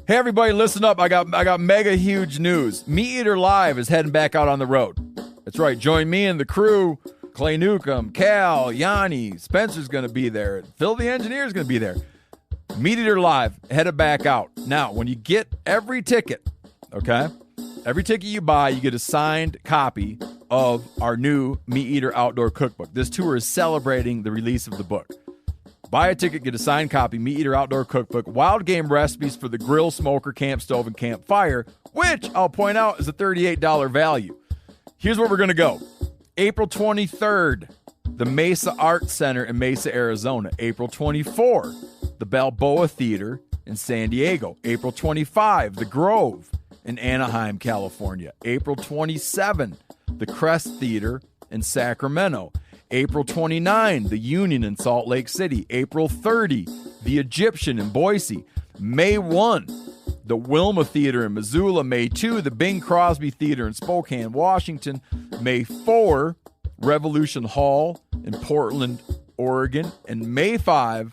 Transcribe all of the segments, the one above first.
Hey everybody, listen up. I got mega huge news. Meat Eater Live is heading back out on the road. That's right. Join me and the crew. Clay Newcomb, Cal, Yanni, Spencer's going to be there. Phil the Engineer's going to be there. Meat Eater Live headed back out. Now, when you get every ticket, okay? Every ticket you buy, you get a signed copy of our new Meat Eater Outdoor Cookbook. This tour is celebrating the release of the book. Buy a ticket, get a signed copy, Meat Eater Outdoor Cookbook, wild game recipes for the grill, smoker, camp stove, and campfire, which I'll point out is a $38 value. Here's where we're going to go. April 23rd, the Mesa Art Center in Mesa, Arizona. April 24, the Balboa Theater in San Diego. April 25, the Grove in Anaheim, California. April 27, the Crest Theater in Sacramento. April 29, the Union in Salt Lake City. April 30, the Egyptian in Boise. May 1, the Wilma Theater in Missoula. May 2, the Bing Crosby Theater in Spokane, Washington. May 4, Revolution Hall in Portland, Oregon. And May 5,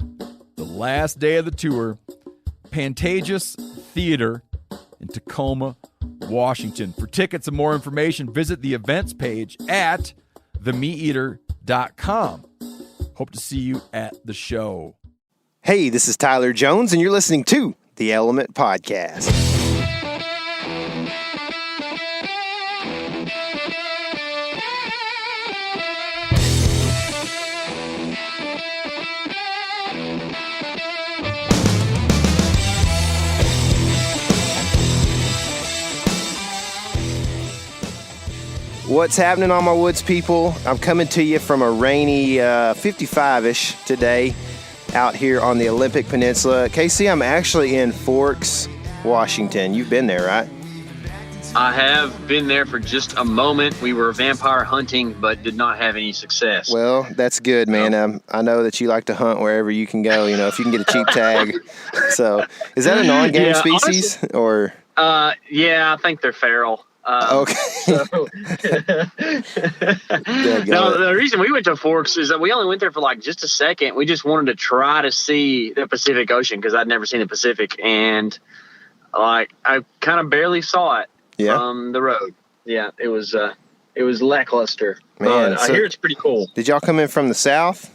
the last day of the tour, Pantages Theater in Tacoma, Washington. For tickets and more information, visit the events page at themeateater.com. Hope to see you at the show. Hey, this is Tyler Jones, and you're listening to the Element Podcast. What's happening, all my woods people? I'm coming to you from a rainy 55-ish today out here on the Olympic Peninsula. Casey, I'm actually in Forks, Washington. You've been there, right? I have been there for just a moment. We were vampire hunting, but did not have any success. Well, that's good, man. I know that you like to hunt wherever you can go, if you can get a cheap tag. So, is that a non-game species? Honestly, or? Yeah, I think they're feral. Okay. No, the reason we went to Forks is that we only went there for like just a second. We just wanted to try to see the Pacific Ocean because I'd never seen the Pacific, and I kind of barely saw it from the road. Yeah, it was lackluster. Man, but I hear it's pretty cool. Did y'all come in from the south?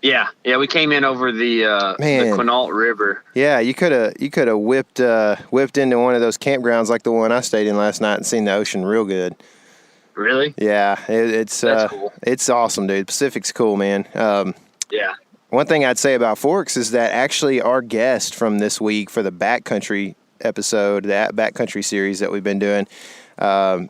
Yeah, we came in over the Quinault River. Yeah, you could have whipped into one of those campgrounds like the one I stayed in last night and seen the ocean real good. Really? Yeah, it's cool. It's awesome, dude. Pacific's cool, man. Yeah. One thing I'd say about Forks is that actually our guest from this week for the Backcountry episode, that Backcountry series that we've been doing,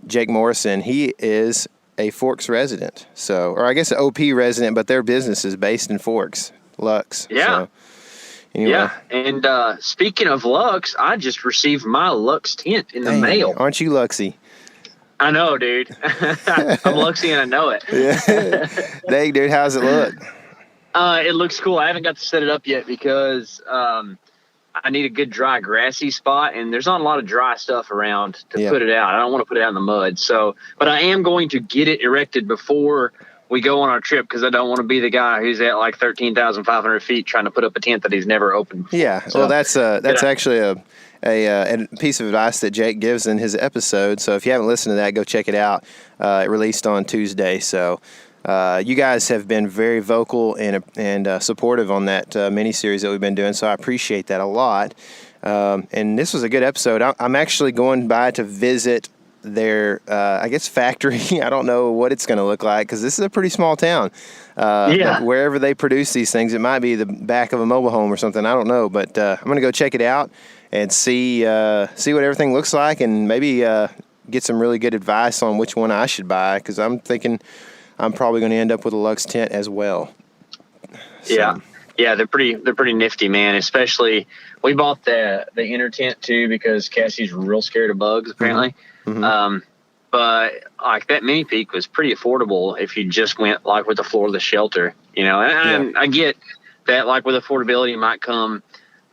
Jake Morrison, he is a Forks resident, or I guess an OP resident, but their business is based in Forks, Lux. Yeah. So, anyway. Yeah, and speaking of Lux, I just received my Lux tent in the mail. Aren't you Luxy? I know, dude. I'm Luxy and I know it. Yeah. Dang, dude, how's it look? It looks cool. I haven't got to set it up yet because I need a good dry grassy spot, and there's not a lot of dry stuff around to put it out. I don't want to put it out in the mud. So, but I am going to get it erected before we go on our trip because I don't want to be the guy who's at like 13,500 feet trying to put up a tent that he's never opened before. Yeah, so, well, that's actually a piece of advice that Jake gives in his episode. So if you haven't listened to that, go check it out. It released on Tuesday. So you guys have been very vocal and supportive on that mini-series that we've been doing, so I appreciate that a lot. And this was a good episode. I'm actually going by to visit their, I guess, factory. I don't know what it's going to look like because this is a pretty small town. Wherever they produce these things, it might be the back of a mobile home or something. I don't know, but I'm going to go check it out and see what everything looks like and maybe get some really good advice on which one I should buy because I'm thinking I'm probably going to end up with a Lux tent as well. So. Yeah, they're pretty nifty, man. Especially we bought the inner tent too because Cassie's real scared of bugs apparently. Mm-hmm. But like that mini peak was pretty affordable if you just went like with the floorless shelter, And I get that like with affordability might come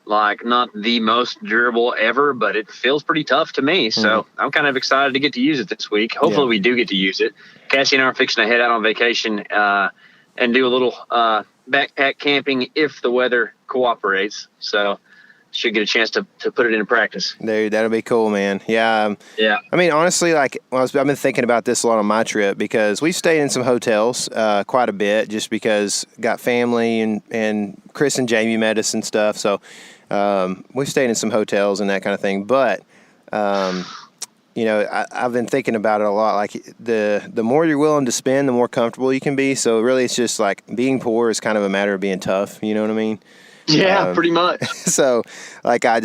like not the most durable ever, but it feels pretty tough to me. So I'm kind of excited to get to use it this week. Hopefully we do get to use it. Cassie and I are fixing to head out on vacation and do a little backpack camping if the weather cooperates. So should get a chance to put it into practice. Dude, that'll be cool, man. Yeah. Yeah. I mean, honestly, like I've been thinking about this a lot on my trip because we've stayed in some hotels quite a bit just because got family and Chris and Jamie met us and stuff. So we've stayed in some hotels and that kind of thing. But, you know, I've been thinking about it a lot. Like the more you're willing to spend, the more comfortable you can be. So really it's just like being poor is kind of a matter of being tough. You know what I mean? Yeah, pretty much. So, like, I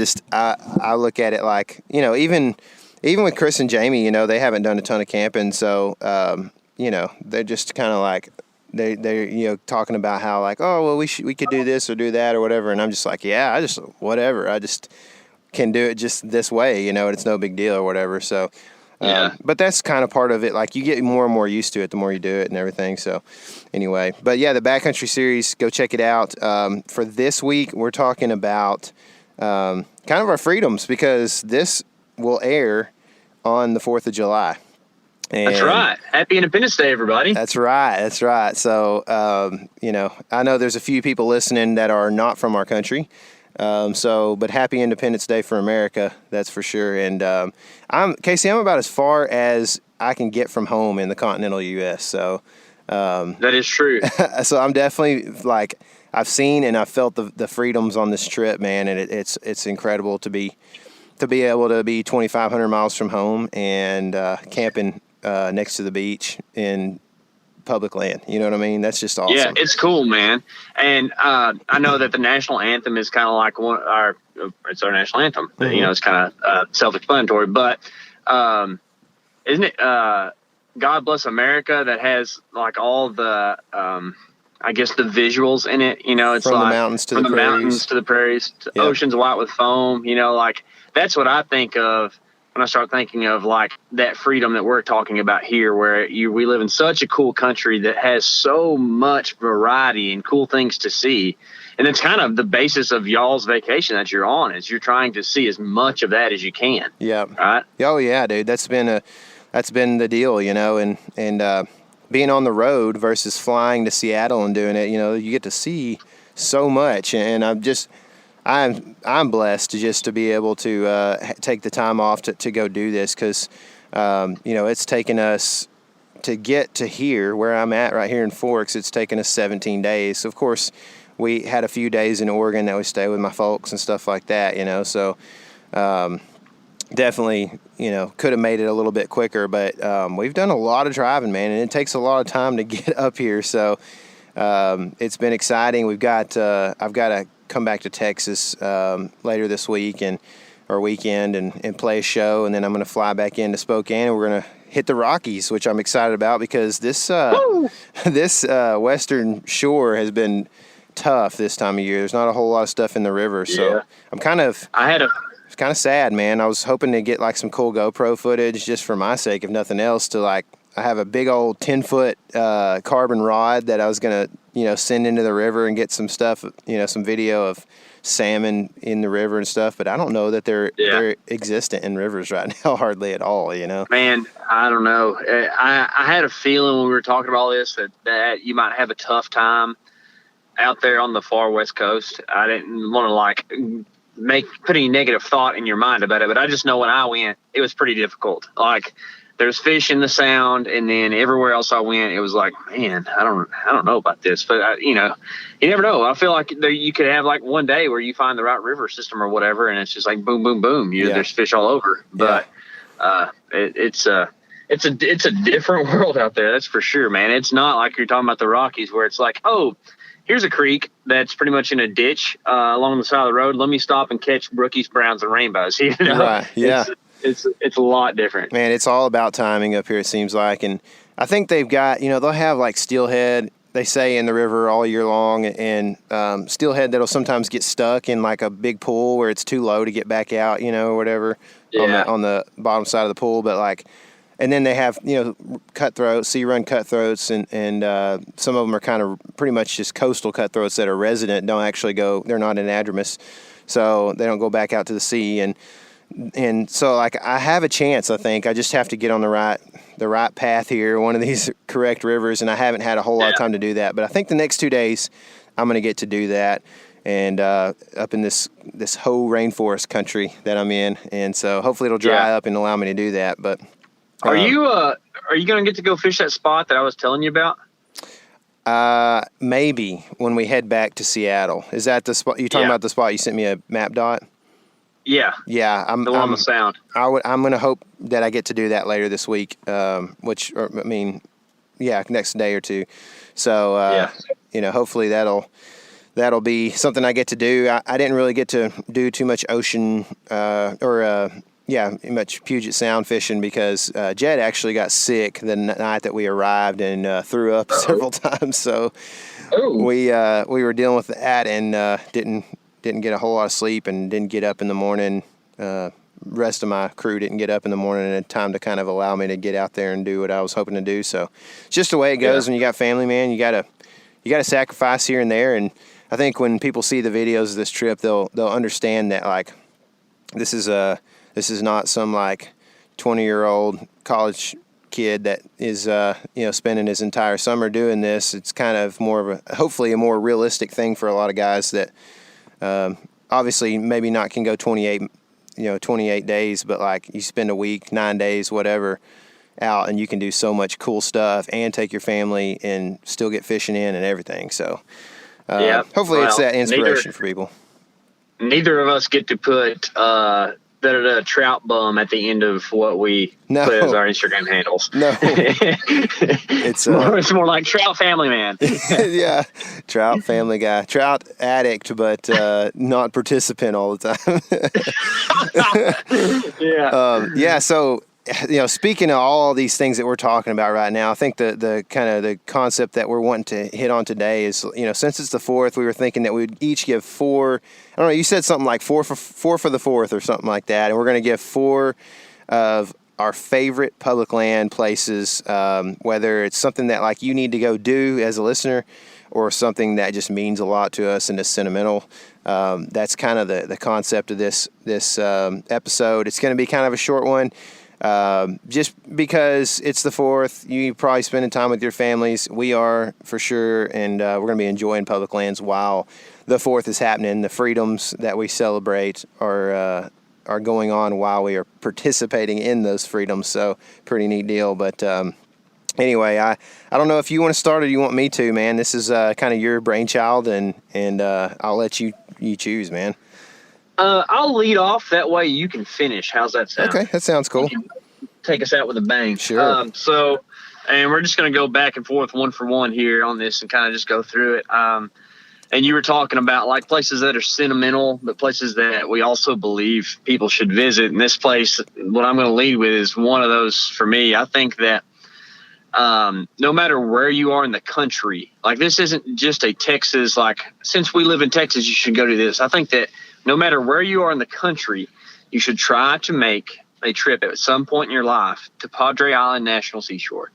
look at it like, you know, even with Chris and Jamie, you know, they haven't done a ton of camping. So, you know, they're just kind of like, they're, you know, talking about how like, oh, well, we could do this or do that or whatever. And I'm just like, yeah, whatever. I just can do it just this way, you know, and it's no big deal or whatever. So, yeah. But that's kind of part of it. Like you get more and more used to it the more you do it and everything. So anyway, but yeah, the Backcountry Series, go check it out. For this week, we're talking about kind of our freedoms because this will air on the 4th of July. And that's right. Happy Independence Day, everybody. That's right. That's right. So, you know, I know there's a few people listening that are not from our country. But happy Independence Day for America, that's for sure. And Casey, I'm about as far as I can get from home in the continental U.S. So that is true. So I'm definitely like I've seen and I've felt the freedoms on this trip, man, and it's incredible to be able to be 2,500 miles from home and camping next to the beach in public land. You know what I mean? That's just awesome. Yeah, it's cool, man. And I know that the national anthem is kind of like it's our national anthem. Mm-hmm. You know, it's kind of self-explanatory, but isn't it God Bless America that has like all the I guess the visuals in it? You know, it's from like the mountains to from the the prairies. mountains to the prairies, to Yep. oceans white with foam. You know, like that's what I think of when I start thinking of like that freedom that we're talking about here, where we live in such a cool country that has so much variety and cool things to see. And it's kind of the basis of y'all's vacation that you're on, is you're trying to see as much of that as you can. Yeah. Right. Oh yeah, dude. That's been the deal, you know, and being on the road versus flying to Seattle and doing it, you know, you get to see so much, and I'm blessed to be able to take the time off to go do this because, you know, it's taken us to get to here where I'm at right here in Forks. It's taken us 17 days. So of course, we had a few days in Oregon that we stayed with my folks and stuff like that, you know. So definitely, you know, could have made it a little bit quicker, but we've done a lot of driving, man, and it takes a lot of time to get up here. So it's been exciting. I've got to come back to Texas later this week or weekend and play a show, and then I'm going to fly back into Spokane, and we're going to hit the Rockies, which I'm excited about because this western shore has been tough this time of year. There's not a whole lot of stuff in the river, so I'm it's kind of sad, man. I was hoping to get like some cool GoPro footage just for my sake, if nothing else, to like I have a big old 10-foot carbon rod that I was going to, you know, send into the river and get some stuff, you know, some video of salmon in the river and stuff. But I don't know that they're existent in rivers right now, hardly at all, you know. Man, I don't know. I had a feeling when we were talking about all this that you might have a tough time out there on the far west coast. I didn't want to like put any negative thought in your mind about it, but I just know when I went, it was pretty difficult. Like, there's fish in the sound, and then everywhere else I went, it was like, man, I don't know about this, but you know, you never know. I feel like you could have like one day where you find the right river system or whatever, and it's just like boom, boom, boom. There's fish all over, but it's a different world out there. That's for sure, man. It's not like you're talking about the Rockies where it's like, oh, here's a creek that's pretty much in a ditch along the side of the road. Let me stop and catch brookies, browns, and rainbows. You know? Right. Yeah. It's a lot different. Man, it's all about timing up here, it seems like. And I think they've got, you know, they'll have like steelhead, they say, in the river all year long, and steelhead that'll sometimes get stuck in like a big pool where it's too low to get back out, you know, or whatever, on the bottom side of the pool. But like, and then they have, you know, cutthroats, sea-run cutthroats, and some of them are kind of pretty much just coastal cutthroats that are resident, don't actually go, they're not anadromous, so they don't go back out to the sea. And so, like, I have a chance, I think. I just have to get on the right path here, one of these correct rivers, and I haven't had a whole lot of time to do that. But I think the next 2 days, I'm going to get to do that. and up in this whole rainforest country that I'm in, and so hopefully it'll dry up and allow me to do that. But are you going to get to go fish that spot that I was telling you about? Maybe when we head back to Seattle. Is that the spot you talking about? The spot you sent me a map dot? Yeah. Yeah, I'm on the sound. I'm going to hope that I get to do that later this week. Next day or two. So hopefully that'll be something I get to do. I didn't really get to do too much ocean much Puget Sound fishing because Jed actually got sick the night that we arrived and threw up several times. So we were dealing with that and didn't get a whole lot of sleep and didn't get up in the morning. Rest of my crew didn't get up in the morning and had time to kind of allow me to get out there and do what I was hoping to do. So it's just the way it goes when you got family, man. You gotta sacrifice here and there. And I think when people see the videos of this trip, they'll understand that like this is not some like 20-year-old college kid that is spending his entire summer doing this. It's kind of hopefully a more realistic thing for a lot of guys that obviously maybe not can go 28 days, but like you spend a week, 9 days, whatever, out, and you can do so much cool stuff and take your family and still get fishing in and everything. So hopefully it's that inspiration for people. Neither of us get to put the trout bum at the end of what we put as our Instagram handles. No, it's more like trout family man. Yeah, trout family guy, trout addict, but not participant all the time. So speaking of all these things that we're talking about right now, I think the kind of the concept that we're wanting to hit on today is, since it's the 4th, we were thinking that we'd each give 4. I don't know. You said something like 4 for the 4th or something like that, and we're going to give 4 of our favorite public land places, whether it's something that like you need to go do as a listener, or something that just means a lot to us and is sentimental. That's kind of the concept of this episode. It's going to be kind of a short one. Just because it's the 4th, you probably spending time with your families. We are for sure, and we're going to be enjoying public lands while the 4th is happening. The freedoms that we celebrate are going on while we are participating in those freedoms. So pretty neat deal. But anyway, I don't know if you want to start or you want me to, man. This is kind of your brainchild, and I'll let you choose, man. I'll lead off. That way you can finish. How's that sound? Okay, that sounds cool. Take us out with a bang. Sure. And we're just going to go back and forth one for one here on this and kind of just go through it. And you were talking about like places that are sentimental, but places that we also believe people should visit. And this place, what I'm going to lead with is one of those for me. I think that no matter where you are in the country, like this isn't just a Texas, like since we live in Texas, you should go to this. I think that no matter where you are in the country, you should try to make a trip at some point in your life to Padre Island National Seashore.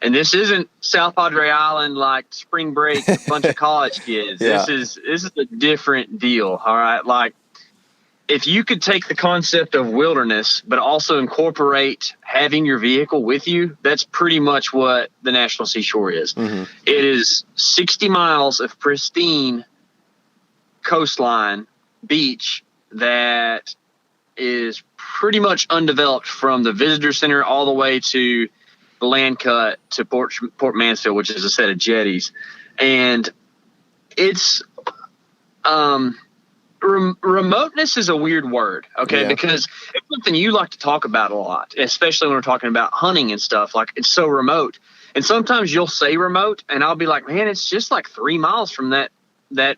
And this isn't South Padre Island like spring break, a bunch of college kids. Yeah. This is a different deal. All right. Like if you could take the concept of wilderness, but also incorporate having your vehicle with you, that's pretty much what the National Seashore is. Mm-hmm. It is 60 miles of pristine coastline beach that is pretty much undeveloped from the visitor center all the way to the land cut to Port Mansfield, which is a set of jetties. And it's remoteness is a weird word, okay? Yeah. Because it's something you like to talk about a lot, especially when we're talking about hunting and stuff. Like it's so remote. And sometimes you'll say remote and I'll be like, man, it's just like 3 miles from that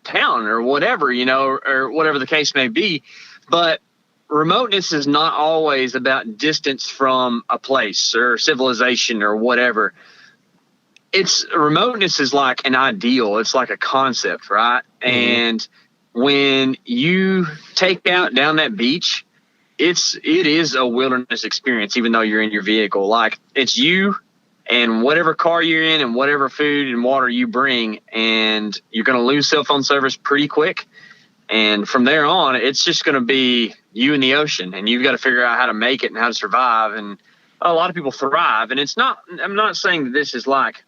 town or whatever, or whatever the case may be. But remoteness is not always about distance from a place or civilization or whatever. Remoteness is like an ideal. It's like a concept, right? Mm-hmm. And when you take out down that beach, it is a wilderness experience, even though you're in your vehicle. Like it's you and whatever car you're in and whatever food and water you bring, and you're going to lose cell phone service pretty quick. And from there on, it's just going to be you in the ocean, and you've got to figure out how to make it and how to survive. And a lot of people thrive. And I'm not saying that this is like,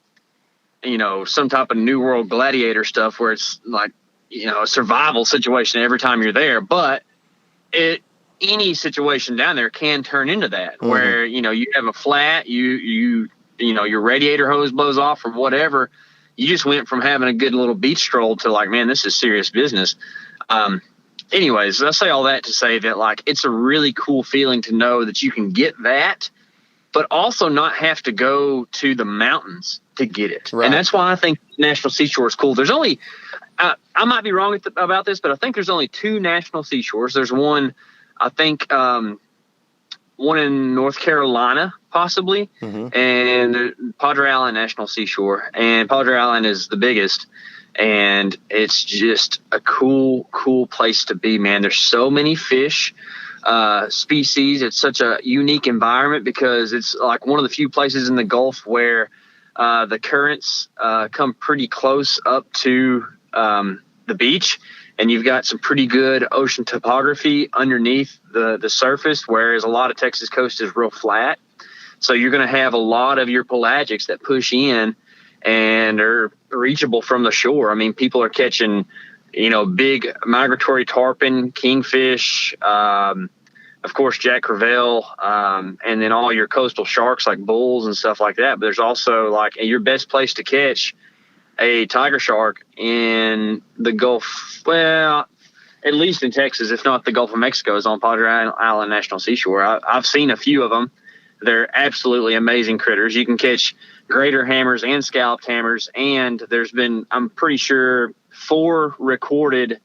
some type of New World Gladiator stuff where it's like a survival situation every time you're there, but any situation down there can turn into that, where you have a flat, your radiator hose blows off or whatever. You just went from having a good little beach stroll to like, man, this is serious business. Anyways, I say all that to say that like it's a really cool feeling to know that you can get that, but also not have to go to the mountains to get it. Right. And that's why I think National Seashore is cool. There's only I might be wrong about this, but I think there's only 2 national seashores. There's one, I think, one in North Carolina, possibly, and Padre Island National Seashore. And Padre Island is the biggest, and it's just a cool place to be, man. There's so many fish species. It's such a unique environment because it's like one of the few places in the Gulf where the currents come pretty close up to the beach, and you've got some pretty good ocean topography underneath the surface, whereas a lot of Texas coast is real flat. So you're going to have a lot of your pelagics that push in and are reachable from the shore. I mean, people are catching, big migratory tarpon, kingfish, of course, Jack Crevalle, and then all your coastal sharks like bulls and stuff like that. But there's also like your best place to catch a tiger shark in the Gulf, well, at least in Texas, if not the Gulf of Mexico, is on Padre Island National Seashore. I've seen a few of them. They're absolutely amazing critters. You can catch greater hammers and scalloped hammers, and there's been, I'm pretty sure, 4 recorded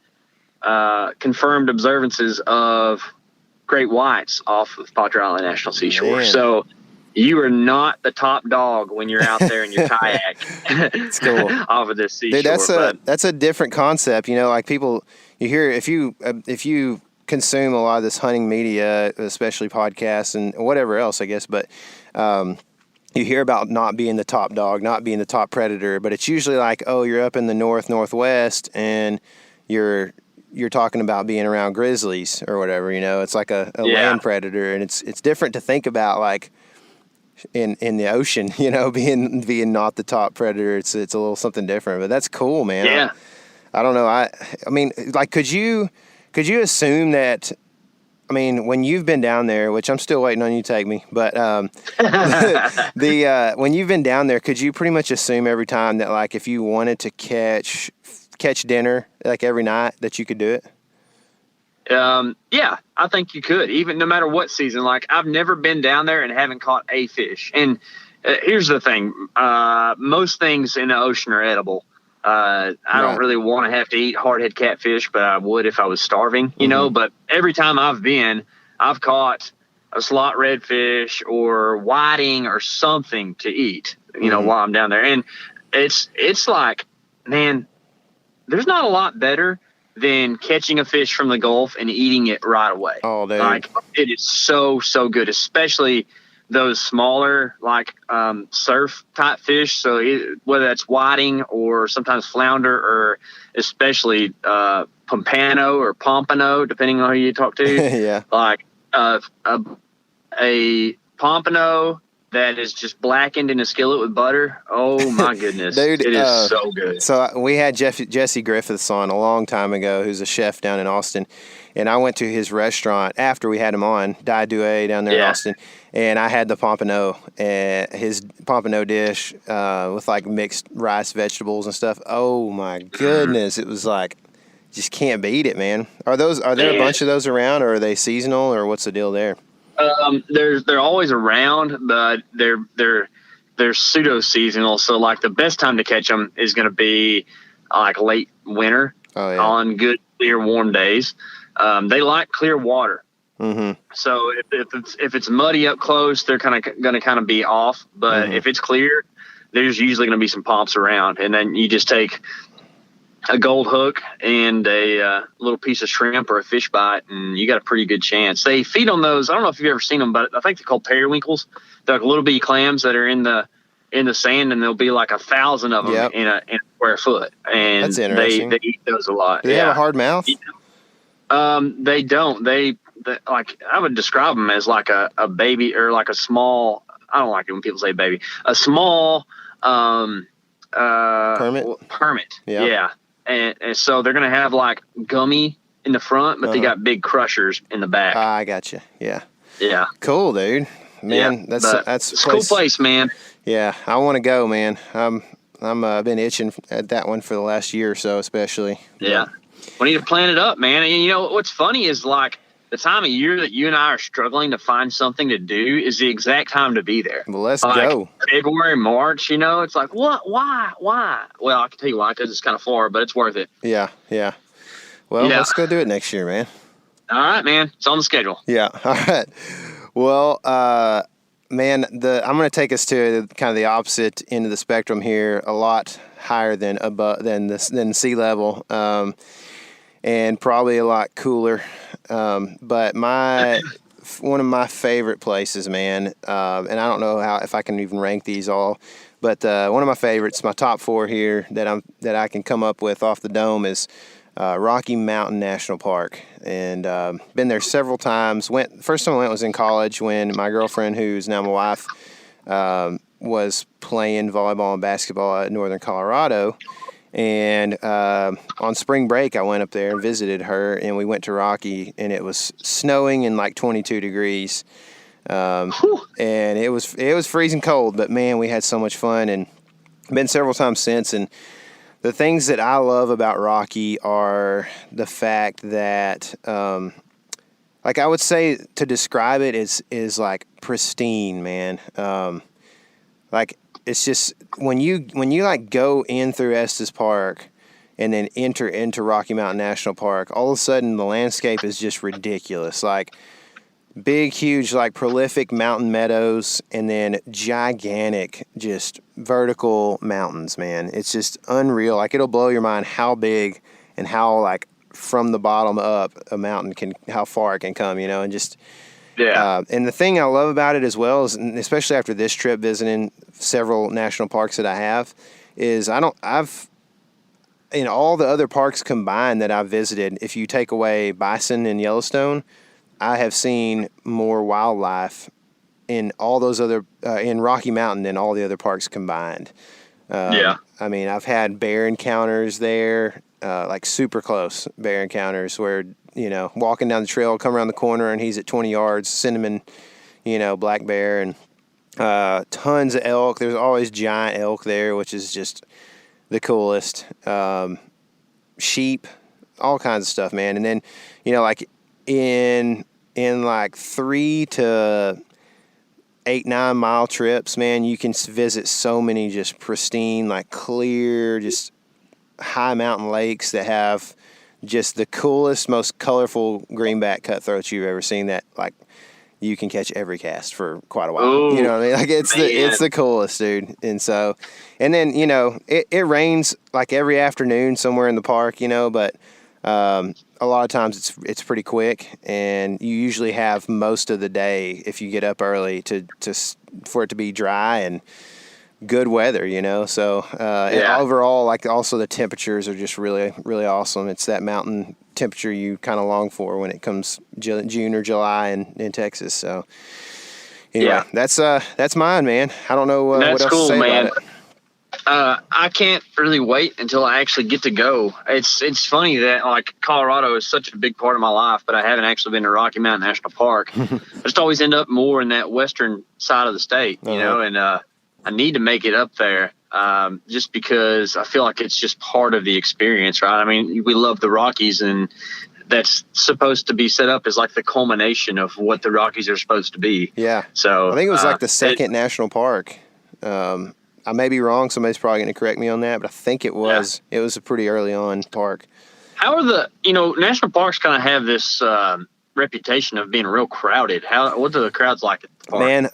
confirmed observances of great whites off of Padre Island National Seashore. Man. So you are not the top dog when you're out there in your kayak. It's cool. Off of this seashore. Dude, that's a different concept. Like people, you hear, if you consume a lot of this hunting media, especially podcasts and whatever else, I guess, but you hear about not being the top dog, not being the top predator, but it's usually like, oh, you're up in the northwest and you're talking about being around grizzlies or whatever. It's like a land predator, and it's different to think about like in the ocean, being not the top predator. It's a little something different, but that's cool, man. Yeah. I don't know. I mean, like, could you assume that, I mean, when you've been down there, which I'm still waiting on you to take me, but when you've been down there, could you pretty much assume every time that like if you wanted to catch dinner like every night that you could do it? Yeah, I think you could, even no matter what season. Like, I've never been down there and haven't caught a fish. And here's the thing. Most things in the ocean are edible. I don't really want to have to eat hardhead catfish, but I would if I was starving, but every time I've been, I've caught a slot redfish or whiting or something to eat, while I'm down there. And it's like, man, there's not a lot better than catching a fish from the Gulf and eating it right away. Oh, dude. Like, it is so good, especially those smaller, like surf type fish. So whether that's whiting or sometimes flounder, or especially pompano or pompano, depending on who you talk to. Yeah. Like a pompano that is just blackened in a skillet with butter. Oh my goodness. Dude, it is so good. So we had Jesse Griffiths on a long time ago, who's a chef down in Austin. And I went to his restaurant after we had him on, Dai Due down there in Austin. And I had the pompano, his pompano dish with like mixed rice, vegetables and stuff. Oh my goodness. It was like, just can't beat it, man. Are there a bunch of those around, or are they seasonal, or what's the deal there? They're always around, but they're pseudo seasonal. So like the best time to catch them is going to be like late winter on good, clear, warm days. They like clear water. Mm-hmm. So if it's muddy up close, they're going to be off. But if it's clear, there's usually going to be some pomps around, and then you just take a gold hook and a little piece of shrimp or a fish bite, and you got a pretty good chance. They feed on those. I don't know if you've ever seen them, but I think they're called periwinkles. They're like little bitty clams that are in the sand, and there'll be like 1,000 of them in a square foot. And that's interesting. They eat those a lot. Do they have a hard mouth? They don't. They like, I would describe them as like a baby, or like a small. I don't like it when people say baby. A small permit. Yeah. and so they're gonna have like gummy in the front, but they got big crushers in the back. I got you. Yeah. Yeah. Cool, dude. Man, yeah, that's it's a cool place, man. Yeah, I want to go, man. I'm been itching at that one for the last year or so, especially. Yeah, we need to plan it up, man. And you know what's funny is like the time of year that you and I are struggling to find something to do is the exact time to be there. Well, let's go. February, March. You know, it's like what? Why? Well, I can tell you why, because it's kind of far, but it's worth it. Yeah. Well, let's go do it next year, man. All right, man. It's on the schedule. Yeah. All right. Well, man, I'm going to take us to kind of the opposite end of the spectrum here, a lot higher than sea level, and probably a lot cooler. But one of my favorite places, man, and I don't know if I can even rank these all, but one of my favorites, my top 4 here that I can come up with off the dome is Rocky Mountain National Park, and been there several times. First time I went was in college when my girlfriend, who's now my wife, was playing volleyball and basketball at Northern Colorado, and on spring break I went up there and visited her, and we went to Rocky, and it was snowing and like 22 degrees, and it was freezing cold, but man, we had so much fun, and been several times since. And the things that I love about Rocky are the fact that, like I would say to describe it is like pristine, man. Like it's just when you like go in through Estes Park and then enter into Rocky Mountain National Park, all of a sudden the landscape is just ridiculous. Like big, huge, like prolific mountain meadows, and then gigantic, just vertical mountains, man. It's just unreal. Like it'll blow your mind how big and how like from the bottom up a mountain how far it can come, you know, and just, and the thing I love about it as well is, especially after this trip visiting several national parks that I have, is in all the other parks combined that I've visited, if you take away Bison and Yellowstone, I have seen more wildlife in all those other in Rocky Mountain than all the other parks combined. I mean, I've had bear encounters there, like super close bear encounters where, you know, walking down the trail, come around the corner and he's at 20 yards, cinnamon, you know, black bear, and tons of elk. There's always giant elk there, which is just the coolest. Sheep, all kinds of stuff, man. And then, you know, like in like 3 to 8-9 mile trips, man, you can visit so many just pristine, like clear, just high mountain lakes that have just the coolest, most colorful greenback cutthroats you've ever seen, that like you can catch every cast for quite a while. Ooh, you know what I mean? Like it's the coolest, dude. And so, and then, you know, it rains like every afternoon somewhere in the park, you know, but a lot of times it's pretty quick, and you usually have most of the day if you get up early for it to be dry and good weather, you know. So and overall, like also the temperatures are just really, really awesome. It's that mountain temperature you kind of long for when it comes June or July in Texas. So anyway, that's mine, man. I don't know what else to say about it. I can't really wait until I actually get to go. It's funny that like Colorado is such a big part of my life, but I haven't actually been to Rocky Mountain National Park. I just always end up more in that western side of the state, you know, and I need to make it up there just because I feel like it's just part of the experience, right? I mean, we love the Rockies, and that's supposed to be set up as like the culmination of what the Rockies are supposed to be. Yeah. So I think it was like the second national park. I may be wrong. Somebody's probably going to correct me on that, but I think it was. Yeah. It was a pretty early on park. How are national parks kind of have this reputation of being real crowded? What are the crowds like at the park? Man,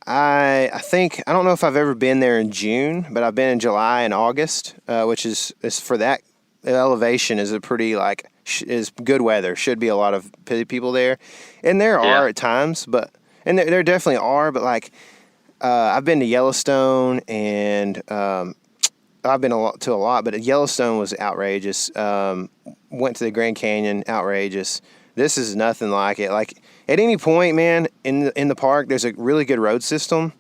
I think, I don't know if I've ever been there in June, but I've been in July and August, which is for that elevation is a pretty is good weather. Should be a lot of people there, and there are at times, and there definitely are, but like. I've been to Yellowstone, and I've been to a lot, but Yellowstone was outrageous. Went to the Grand Canyon, outrageous. This is nothing like it. Like at any point, man, in the park, there's a really good road system,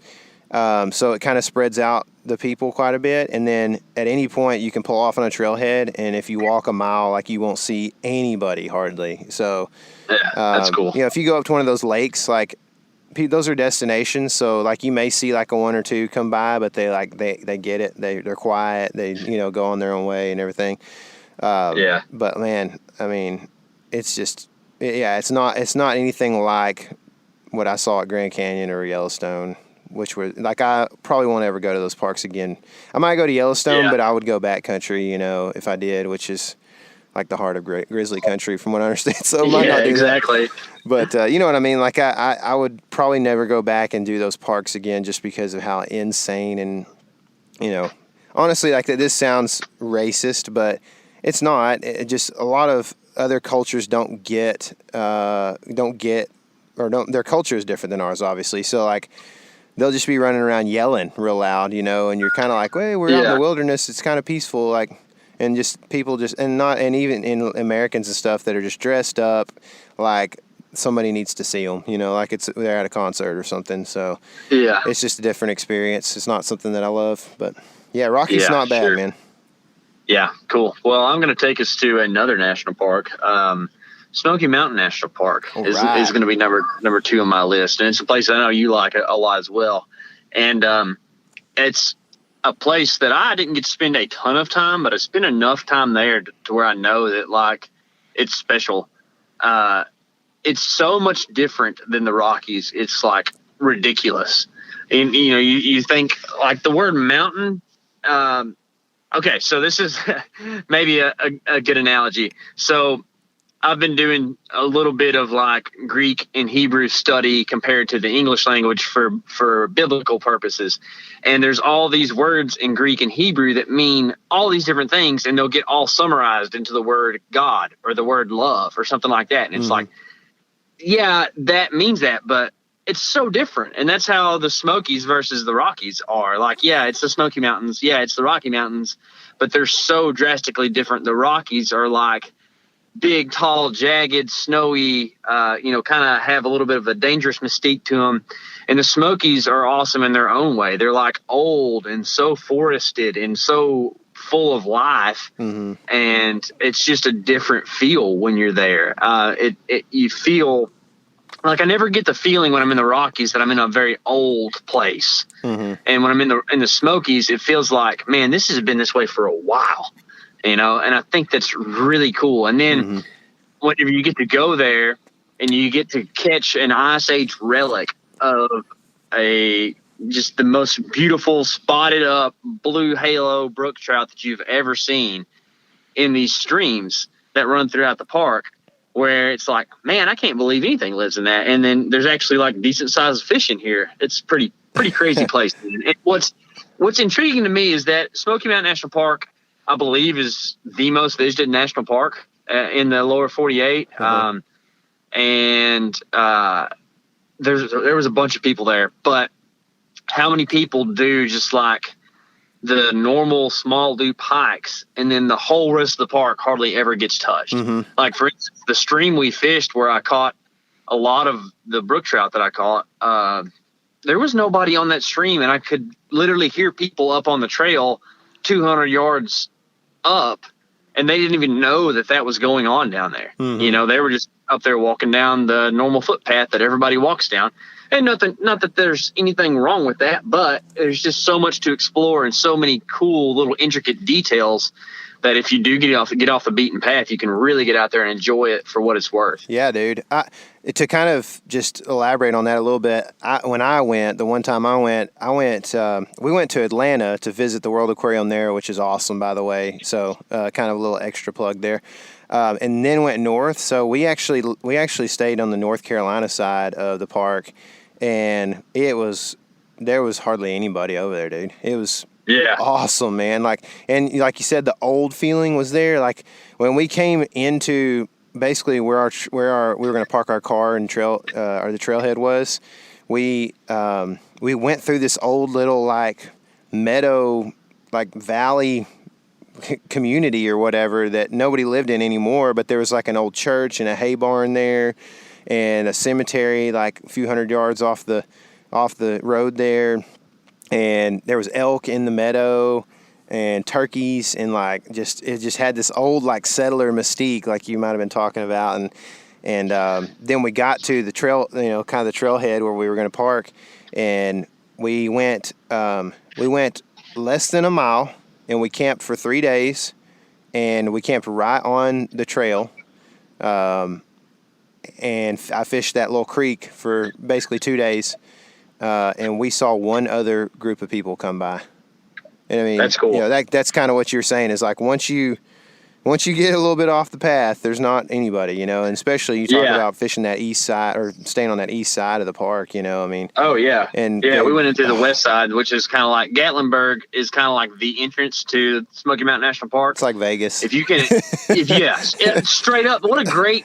so it kind of spreads out the people quite a bit, and then at any point you can pull off on a trailhead, and if you walk a mile, like, you won't see anybody hardly. So Yeah, that's cool. if you go up to one of those lakes, like, those are destinations, so like you may see like a one or two come by, but they get it. They're quiet. They go on their own way and everything. But man, I mean, it's just it's not anything like what I saw at Grand Canyon or Yellowstone, which were like, I probably won't ever go to those parks again. I might go to Yellowstone, but I would go backcountry, if I did, which is like the heart of grizzly country, from what I understand. So I might not do exactly. That. But you know what I mean? Like, I would probably never go back and do those parks again, just because of how insane and, honestly, like, that. This sounds racist, but it's not. It just, a lot of other cultures don't get, their culture is different than ours, obviously. So like, they'll just be running around yelling real loud, and you're kind of like, "Wait, we're out in the wilderness. It's kind of peaceful." Like, and just people just, and even in Americans and stuff that are just dressed up like somebody needs to see them, like they're at a concert or something. So it's just a different experience. It's not something that I love, but Rocky's not bad, man. Yeah, cool. Well, I'm going to take us to another national park. Smoky Mountain National Park is going to be number 2 on my list, and it's a place I know you like a lot as well. And it's a place that I didn't get to spend a ton of time, but I spent enough time there to where I know that, like, it's special. It's so much different than the Rockies. It's like ridiculous. And you think, like, the word mountain. Okay, so this is maybe a good analogy. So I've been doing a little bit of like Greek and Hebrew study compared to the English language for biblical purposes. And there's all these words in Greek and Hebrew that mean all these different things, and they'll get all summarized into the word God or the word love or something like that. And it's like, yeah, that means that, but it's so different. And that's how the Smokies versus the Rockies are. Like, yeah, it's the Smoky Mountains. Yeah, it's the Rocky Mountains, but they're so drastically different. The Rockies are like big, tall, jagged, snowy, kind of have a little bit of a dangerous mystique to them. And the Smokies are awesome in their own way. They're like old and so forested and so full of life. And it's just a different feel when you're there. You feel like, I never get the feeling when I'm in the Rockies that I'm in a very old place. And when I'm in the Smokies, it feels like, man, this has been this way for a while. And I think that's really cool. And then whenever you get to go there and you get to catch an Ice Age relic of just the most beautiful spotted up blue halo brook trout that you've ever seen in these streams that run throughout the park, where it's like, man, I can't believe anything lives in that. And then there's actually like decent sized fish in here. It's pretty crazy place. And what's intriguing to me is that Smoky Mountain National Park, I believe, is the most visited national park in the lower 48. And there was a bunch of people there, but how many people do just like the normal small loop hikes, and then the whole rest of the park hardly ever gets touched? Like, for instance, the stream we fished where I caught a lot of the brook trout that I caught, there was nobody on that stream, and I could literally hear people up on the trail 200 yards up, and they didn't even know that was going on down there. They were just up there walking down the normal footpath that everybody walks down. And not that there's anything wrong with that, but there's just so much to explore and so many cool little intricate details that if you do get off the beaten path, you can really get out there and enjoy it for what it's worth. Yeah, dude. To kind of just elaborate on that a little bit, we went to Atlanta to visit the World Aquarium there, which is awesome, by the way. So kind of a little extra plug there. And then went north. So we actually stayed on the North Carolina side of the park, and there was hardly anybody over there, dude. It was awesome, man. Like you said, the old feeling was there. Like when we came into basically where we were going to park our car and the trailhead was, we went through this old little like meadow, like valley community or whatever that nobody lived in anymore, but there was like an old church and a hay barn there and a cemetery like a few hundred yards off the road there. and there was elk in the meadow and turkeys, and like it just had this old like settler mystique, like you might have been talking about. And then we got to the trail, kind of the trailhead where we were going to park, and we went less than a mile, and we camped for 3 days, and we camped right on the trail. And I fished that little creek for basically 2 days, and we saw one other group of people come by. And I mean, that's cool. That's kind of what you're saying is like once you get a little bit off the path, there's not anybody, and especially you talk about fishing that east side or staying on that east side of the park, I mean. Oh, yeah. And we went into the west side, which is kind of like Gatlinburg is kind of like the entrance to Smoky Mountain National Park. It's like Vegas. If you can, straight up, what a great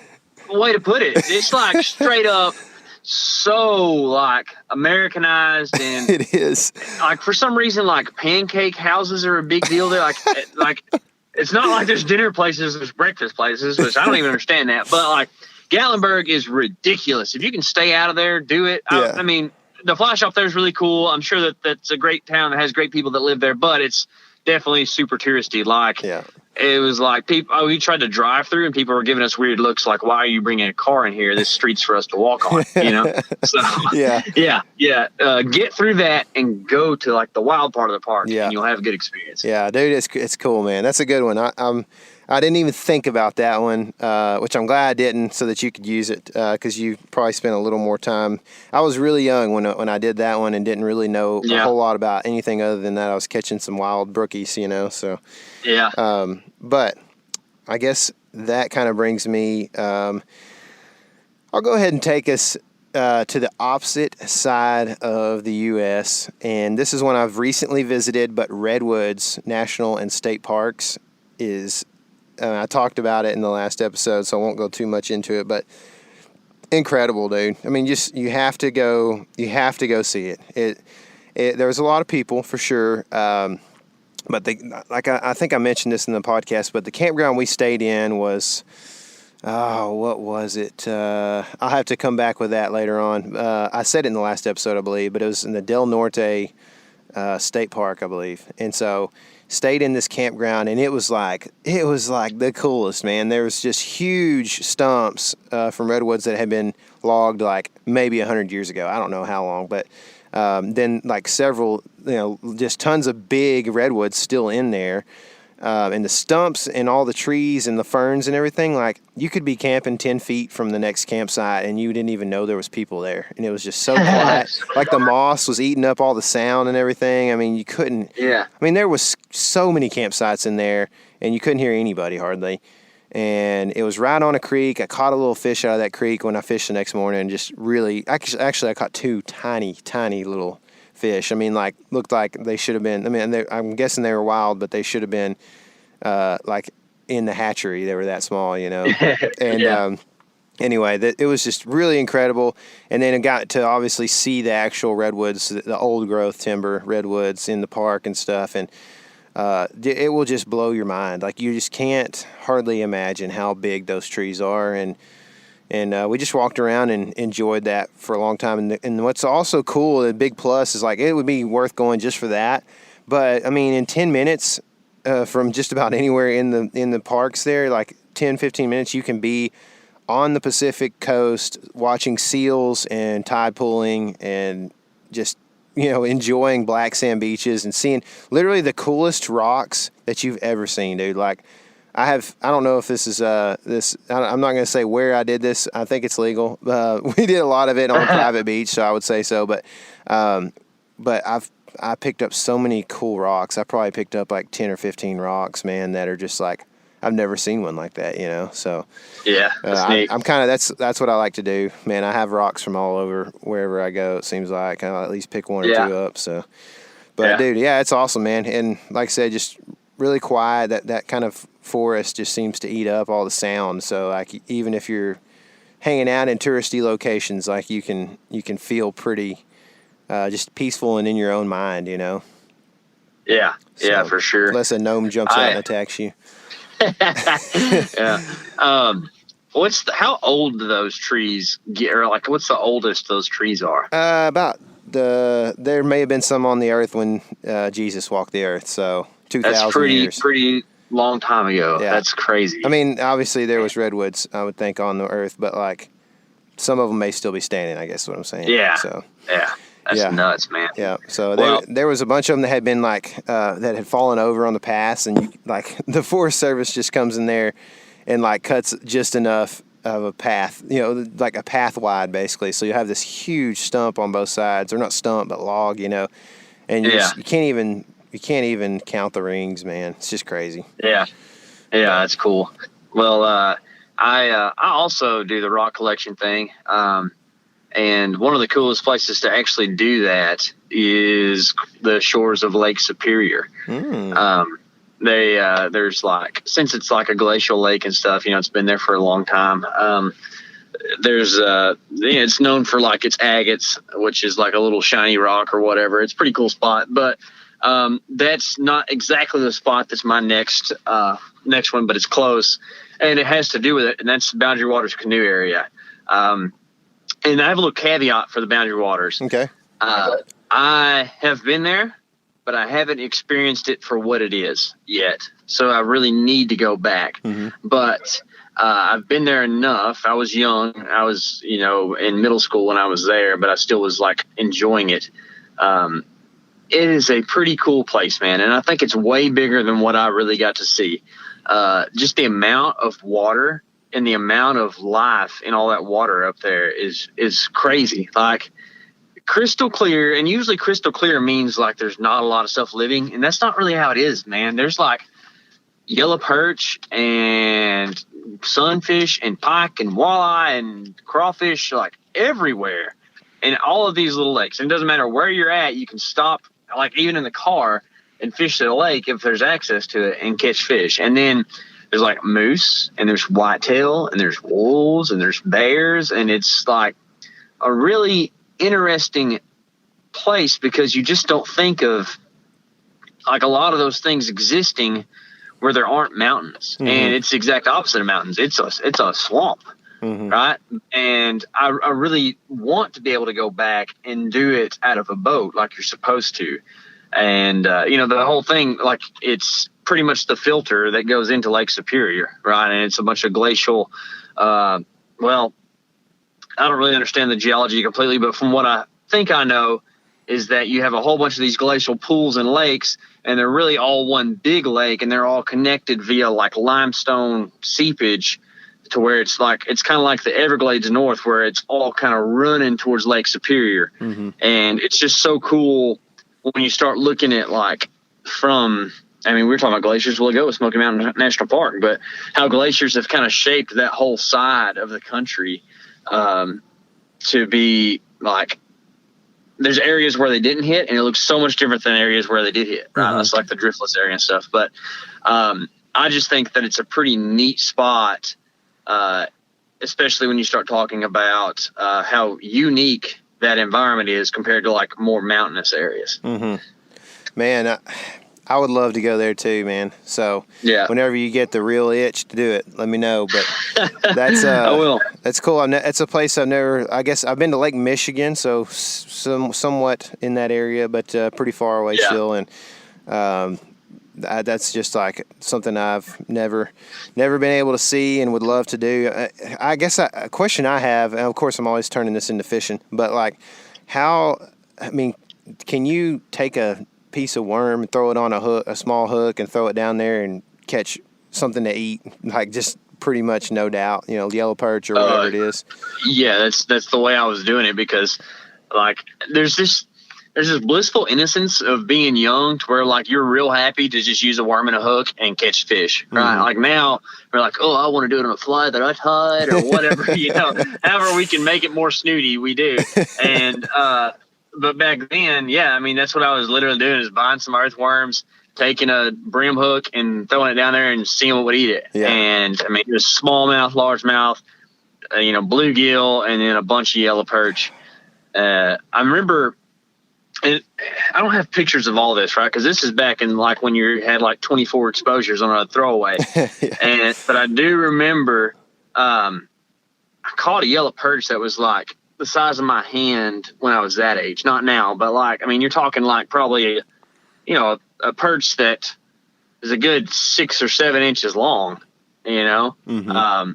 way to put it. It's like straight up so like Americanized, and it is. Like for some reason, like pancake houses are a big deal there. Like it's not like there's dinner places, there's breakfast places, which I don't even understand that. But like Gatlinburg is ridiculous. If you can stay out of there, do it. Yeah. I mean, the fly shop there is really cool. I'm sure that's a great town that has great people that live there, but it's definitely super touristy. Like, it was like people. We tried to drive through, and people were giving us weird looks. Like, why are you bringing a car in here? This street's for us to walk on. So get through that and go to like the wild part of the park, and you'll have a good experience. Yeah, dude, it's cool, man. That's a good one. I didn't even think about that one, which I'm glad I didn't, so that you could use it, because you probably spent a little more time. I was really young when I did that one and didn't really know a whole lot about anything other than that I was catching some wild brookies, so. Yeah. But I guess that kind of brings me, I'll go ahead and take us to the opposite side of the U.S., and this is one I've recently visited, but Redwoods National and State Parks is... I talked about it in the last episode, so I won't go too much into it, but incredible, dude. I mean, you have to go see it. There was a lot of people for sure. But I think I mentioned this in the podcast, but the campground we stayed in was, what was it? I'll have to come back with that later on. I said it in the last episode, I believe, but it was in the Del Norte, State Park, I believe. And so, stayed in this campground, and it was like the coolest, man. There was just huge stumps from redwoods that had been logged like maybe 100 years ago. I don't know how long, but then like several, just tons of big redwoods still in there. And the stumps and all the trees and the ferns and everything, like you could be camping 10 feet from the next campsite and you didn't even know there was people there. And it was just so quiet. Like the moss was eating up all the sound and everything. I mean, you couldn't. Yeah. I mean, there was so many campsites in there and you couldn't hear anybody hardly. And it was right on a creek. I caught a little fish out of that creek when I fished the next morning, and just really, actually I caught two tiny little fish. I mean, like, looked like they should have been, I'm guessing they were wild, but they should have been, like, in the hatchery. They were that small, And, anyway, it was just really incredible. And then it got to obviously see the actual redwoods, the old growth timber redwoods in the park and stuff. And, it will just blow your mind. Like, you just can't hardly imagine how big those trees are. And we just walked around and enjoyed that for a long time. And what's also cool, the big plus, is like it would be worth going just for that. But I mean, in 10 minutes from just about anywhere in the parks there, like 10, 15 minutes, you can be on the Pacific coast watching seals and tide pooling and just, enjoying black sand beaches and seeing literally the coolest rocks that you've ever seen, dude. Like, I don't know if this is I'm not going to say where I did this. I think it's legal. We did a lot of it on a private beach, so I would say so. But I picked up so many cool rocks. I probably picked up like 10 or 15 rocks, man, that are just like, I've never seen one like that, So yeah, that's neat. I'm kind of that's what I like to do, man. I have rocks from all over wherever I go. It seems like I'll at least pick one or two up. So, but dude, it's awesome, man. And like I said, just really quiet. That kind of forest just seems to eat up all the sound. So like even if you're hanging out in touristy locations, like you can feel pretty just peaceful and in your own mind, Yeah, so, for sure. Unless a gnome jumps out and attacks you. Yeah. How old do those trees get, or like what's the oldest those trees are? About there may have been some on the earth when Jesus walked the earth. So 2,000 years. That's pretty long time ago. Yeah. That's crazy. I mean, obviously there was redwoods, I would think, on the earth, but like some of them may still be standing, I guess is what I'm saying. Yeah. So yeah. That's nuts, man. Yeah. So there was a bunch of them that had been like that had fallen over on the pass, and like the Forest Service just comes in there and like cuts just enough of a path, like a path wide basically. So you have this huge stump on both sides, or not stump but log, and you can't even count the rings, man. It's just crazy. Yeah, that's cool. Well, I also do the rock collection thing. And one of the coolest places to actually do that is the shores of Lake Superior. There's like, since it's like a glacial lake and stuff, it's been there for a long time. It's known for like its agates, which is like a little shiny rock or whatever. It's a pretty cool spot, but that's not exactly the spot that's my next one, but it's close, and it has to do with it, and that's Boundary Waters canoe area. And I have a little caveat for the Boundary Waters. Okay. I have been there, but I haven't experienced it for what it is yet. So I really need to go back. Mm-hmm. But I've been there enough. I was young. I was, in middle school when I was there, but I still was like enjoying it. It is a pretty cool place, man. And I think it's way bigger than what I really got to see. Just the amount of water and the amount of life in all that water up there is crazy. Like crystal clear, and usually crystal clear means like there's not a lot of stuff living, and that's not really how it is, man. There's like yellow perch and sunfish and pike and walleye and crawfish like everywhere in all of these little lakes. And it doesn't matter where you're at, you can stop, like even in the car, and fish the lake if there's access to it and catch fish. And then there's like moose, and there's whitetail, and there's wolves, and there's bears, and it's like a really interesting place because you just don't think of like a lot of those things existing where there aren't mountains. Mm-hmm. And it's the exact opposite of mountains. It's a swamp, mm-hmm. right? And I really want to be able to go back and do it out of a boat like you're supposed to. And, the whole thing, like it's pretty much the filter that goes into Lake Superior, right? And it's a bunch of glacial, I don't really understand the geology completely, but from what I think I know is that you have a whole bunch of these glacial pools and lakes, and they're really all one big lake, and they're all connected via like limestone seepage to where it's kind of like the Everglades North, where it's all kind of running towards Lake Superior. Mm-hmm. And it's just so cool when you start looking at like we were talking about glaciers a while ago with Smoky Mountain National Park, but how glaciers have kind of shaped that whole side of the country to be like, there's areas where they didn't hit, and it looks so much different than areas where they did hit, right? Mm-hmm. That's like the driftless area and stuff. But I just think that it's a pretty neat spot, especially when you start talking about how unique that environment is compared to like more mountainous areas. Mm-hmm. Man, I would love to go there too, man. So whenever you get the real itch to do it, let me know. But that's I will. That's cool. It's a place I've never. I guess I've been to Lake Michigan, so somewhat in that area, but pretty far away still. And that's just like something I've never been able to see and would love to do. I guess a question I have, and of course I'm always turning this into fishing, but like can you take a piece of worm and throw it on a small hook and throw it down there and catch something to eat, like just pretty much no doubt, yellow perch or whatever it is? Yeah, that's the way I was doing it, because like there's this blissful innocence of being young to where like you're real happy to just use a worm and a hook and catch fish, right? Mm-hmm. Like now we're like, oh, I want to do it on a fly that I tied or whatever, however we can make it more snooty, we do. And but back then, that's what I was literally doing, is buying some earthworms, taking a brim hook and throwing it down there and seeing what would eat it. Yeah. And it was smallmouth, largemouth, bluegill, and then a bunch of yellow perch. I remember, and I don't have pictures of all this, right? Because this is back in like when you had like 24 exposures on a throwaway. But I do remember I caught a yellow perch that was like the size of my hand when I was that age. Not now, but like, I mean, you're talking like probably, a perch that is a good 6 or 7 inches long, Mm-hmm.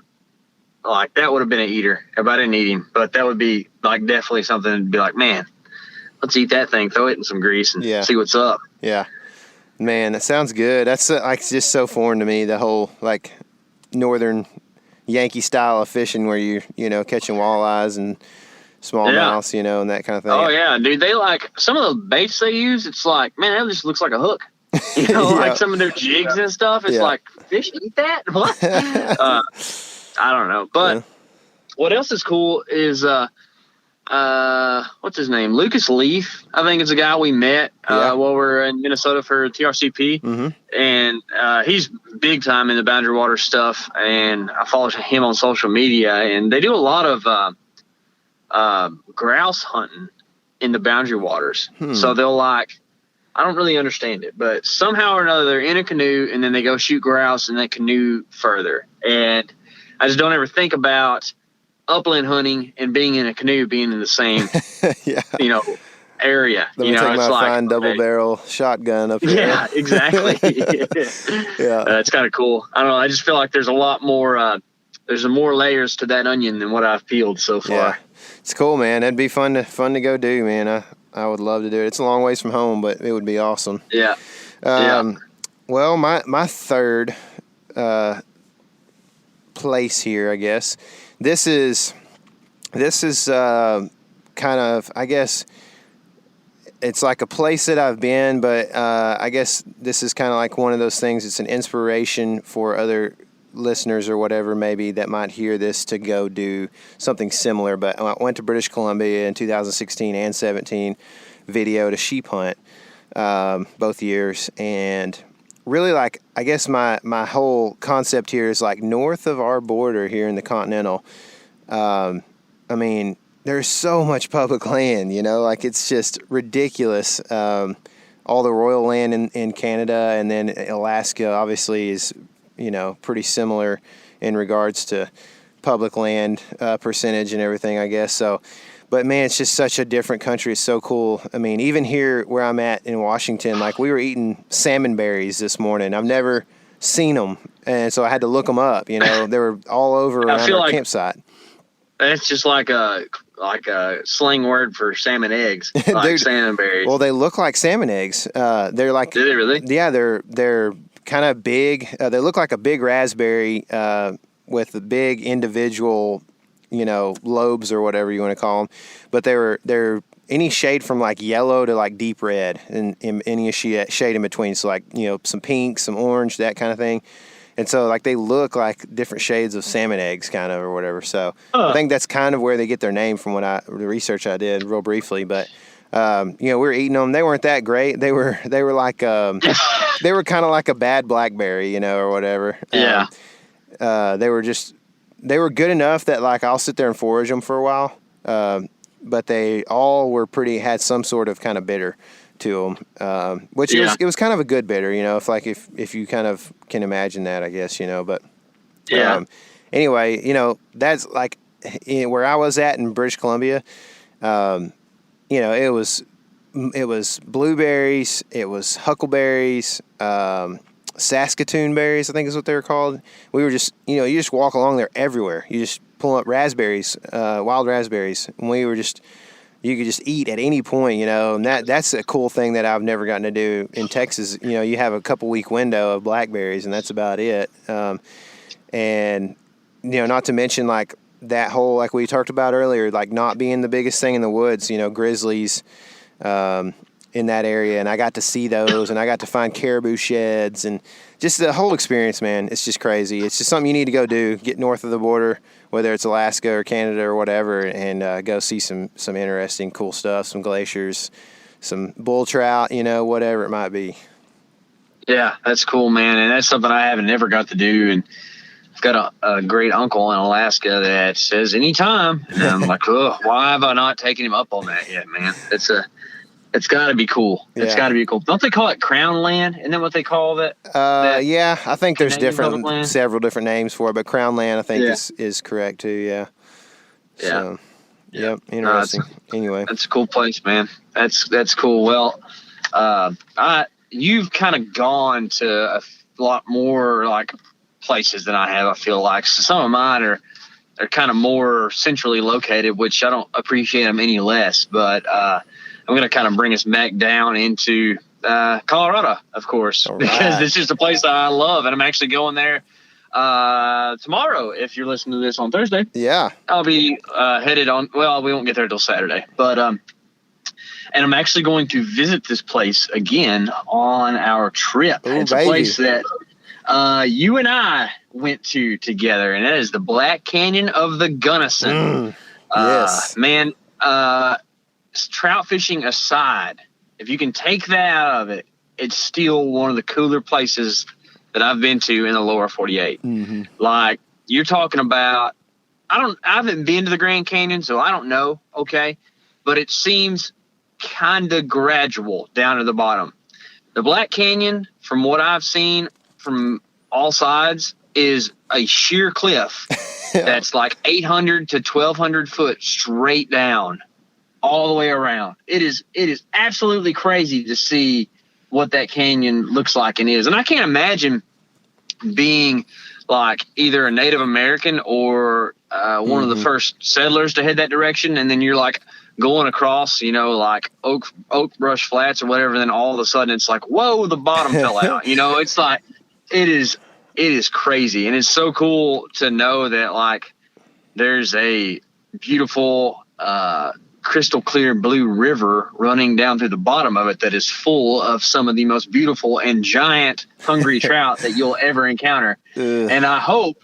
Like that would have been an eater if I didn't eat him, but that would be like definitely something to be like, man, let's eat that thing, throw it in some grease and see what's up. Yeah, man, that sounds good. That's like just so foreign to me, the whole like northern Yankee style of fishing where you're, catching walleyes and smallmouths, and that kind of thing. Oh yeah, dude. They like some of the baits they use. It's like, man, that just looks like a hook. Like some of their jigs and stuff. It's like, fish eat that? What? I don't know. But what else is cool is what's his name? Lucas Leaf, I think, is a guy we met while we were in Minnesota for TRCP. Mm-hmm. And he's big time in the Boundary Water stuff. And I follow him on social media. And they do a lot of grouse hunting in the Boundary Waters. So they'll I don't really understand it, but somehow or another they're in a canoe and then they go shoot grouse in that canoe further. And I just don't ever think about upland hunting and being in a canoe being in the same, area. Let me take my fine double barrel shotgun up here. Yeah, exactly. It's kind of cool. I don't know. I just feel like there's a lot more, there's more layers to that onion than what I've peeled so far. Yeah. It's cool, man. That'd be fun to go do, man. I would love to do it. It's a long ways from home, but it would be awesome. Yeah. Well, my third place here, I guess. This is kind of, I guess, it's like a place that I've been, but I guess this is kind of like one of those things. It's an inspiration for other listeners or whatever maybe that might hear this to go do something similar. But I went to British Columbia in 2016 and 17, videoed a sheep hunt both years, and really, like, I guess my whole concept here is like north of our border here in the Continental. I mean, there's so much public land, like it's just ridiculous. All the royal land in Canada, and then Alaska obviously is, pretty similar in regards to public land percentage and everything, I guess. So, but man, it's just such a different country. It's so cool. I mean, even here where I'm at in Washington, like we were eating salmon berries this morning. I've never seen them, and so I had to look them up. They were all over around our campsite. That's just like a slang word for salmon eggs, like dude, salmon berries. Well, they look like salmon eggs. They're like. Do they really? Yeah, they're kind of big. They look like a big raspberry with the big individual, lobes or whatever you want to call them. But they're any shade from like yellow to like deep red, and any shade in between. So like some pink, some orange, that kind of thing. And so like they look like different shades of salmon eggs, kind of, or whatever. So I think that's kind of where they get their name from. The research I did real briefly, but. We were eating them. They weren't that great. They were like they were kind of like a bad blackberry, or whatever. Yeah. They were good enough that like I'll sit there and forage them for a while. But they all had some sort of kind of bitter to them, which it was kind of a good bitter, if you kind of can imagine that, I guess, but anyway, that's like where I was at in British Columbia. It was blueberries, it was huckleberries, Saskatoon berries, I think is what they were called. We were just, you just walk along there everywhere. You just pull up raspberries, wild raspberries, and you could just eat at any point, and that's a cool thing that I've never gotten to do in Texas. You have a couple week window of blackberries, and that's about it. And, not to mention like, that whole, like we talked about earlier, like not being the biggest thing in the woods, grizzlies in that area. And I got to see those, and I got to find caribou sheds, and just the whole experience, man. It's just crazy. It's just something you need to go do, get north of the border, whether it's Alaska or Canada or whatever, and go see some interesting, cool stuff, some glaciers, some bull trout, whatever it might be. Yeah, that's cool, man. And that's something I haven't never got to do. And I've got a great uncle in Alaska that says anytime. And I'm like, oh, why have I not taken him up on that yet, man? It's got to be cool. Yeah. It's got to be cool. Don't they call it Crown Land? Isn't that what they call that? Yeah, I think there's several different names for it, but Crown Land I think is correct too. Yeah. Yeah. Yep. Interesting. Anyway, that's a cool place, man. That's cool. Well, you've kind of gone to a lot more like places than I have. I feel like so some of mine are kind of more centrally located, which I don't appreciate them any less. But I'm going to kind of bring us back down into Colorado, of course, because it's just a place that I love, and I'm actually going there tomorrow. If you're listening to this on Thursday, I'll be headed on. Well, we won't get there till Saturday, but and I'm actually going to visit this place again on our trip. It's a place that you and I went to together, and that is the Black Canyon of the Gunnison. Yes, man. Trout fishing aside, if you can take that out of it, it's still one of the cooler places that I've been to in the lower 48. Mm-hmm. Like you're talking about, I haven't been to the Grand Canyon, so I don't know. Okay. But it seems kind of gradual down to the bottom. The Black Canyon, from what I've seen from all sides, is a sheer cliff that's like 800 to 1200 foot straight down all the way around. It is absolutely crazy to see what that canyon looks like and is. And I can't imagine being like either a Native American or one of the first settlers to head that direction. And then you're like going across, like oak brush flats or whatever. And then all of a sudden it's like, whoa, the bottom fell out. It's like, it is crazy. And it's so cool to know that like there's a beautiful, crystal clear blue river running down through the bottom of it that is full of some of the most beautiful and giant hungry trout that you'll ever encounter. And I hope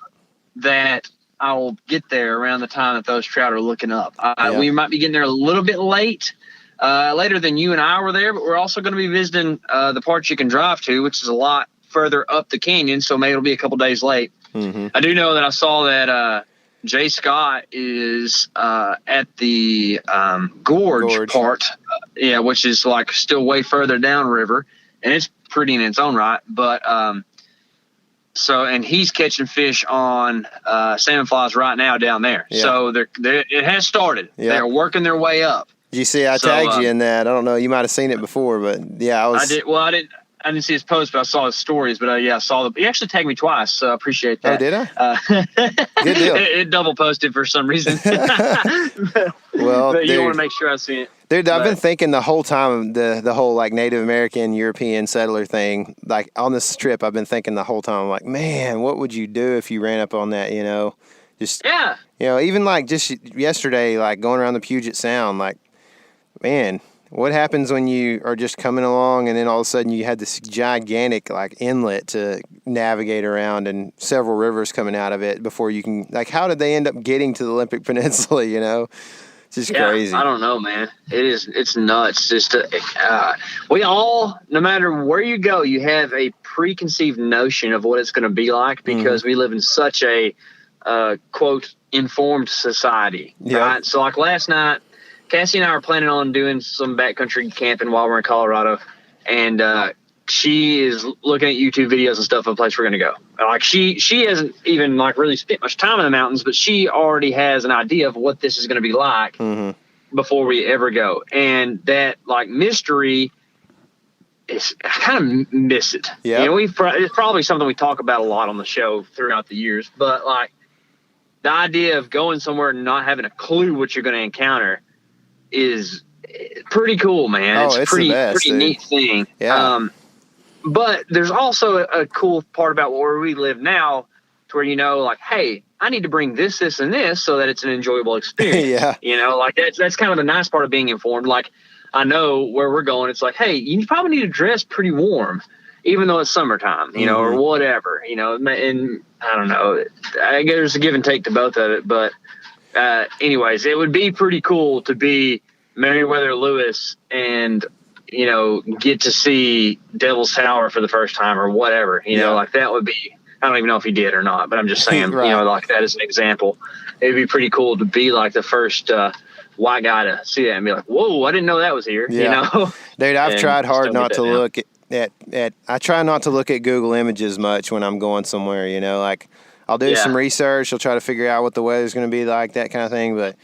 that I will get there around the time that those trout are looking up. We might be getting there a little bit later than you and I were there, but we're also going to be visiting the part you can drive to, which is a lot further up the canyon, so maybe it'll be a couple days late. I do know that I saw that Jay Scott is at the gorge part, which is like still way further downriver, and it's pretty in its own right. But and he's catching fish on salmon flies right now down there. Yeah. So it has started. Yeah. They're working their way up. Did you see? I tagged you in that. I don't know. You might have seen it before, but I did. Well, I didn't see his post, but I saw his stories. But I saw he actually tagged me twice, so I appreciate that. Oh, did I? Good deal. It double posted for some reason. Well, but you want to make sure I see it. Dude, I've been thinking the whole time the whole like Native American European settler thing. Like on this trip, I've been thinking the whole time, like, man, what would you do if you ran up on that? Even like just yesterday, like going around the Puget Sound, like, man. What happens when you are just coming along and then all of a sudden you had this gigantic like inlet to navigate around and several rivers coming out of it before you can, like, how did they end up getting to the Olympic Peninsula, It's just crazy. I don't know, man. It's nuts. Just we all, no matter where you go, you have a preconceived notion of what it's going to be like because we live in such a, quote, informed society, right? So like last night, Cassie and I are planning on doing some backcountry camping while we're in Colorado, and she is looking at YouTube videos and stuff of the place we're going to go. Like she hasn't even like really spent much time in the mountains, but she already has an idea of what this is going to be like before we ever go. And that like mystery is, I kind of miss it. Yeah, it's probably something we talk about a lot on the show throughout the years, but like the idea of going somewhere and not having a clue what you're going to encounter is pretty cool, man. It's pretty neat thing. Yeah. But there's also a cool part about where we live now to where, like, hey, I need to bring this, and this so that it's an enjoyable experience. Like that's kind of the nice part of being informed. Like I know where we're going. It's like, hey, you probably need to dress pretty warm, even though it's summertime, or whatever, and I don't know. I guess there's a give and take to both of it, but anyways, it would be pretty cool to be Meriwether Lewis and, get to see Devil's Tower for the first time or whatever, like that would be, I don't even know if he did or not, but I'm just saying, right. Like that as an example, it'd be pretty cool to be like the first white guy to see that and be like, whoa, I didn't know that was here, Dude, I've tried hard not to look at I try not to look at Google Images much when I'm going somewhere, like I'll do some research. I'll try to figure out what the weather's going to be like, that kind of thing. But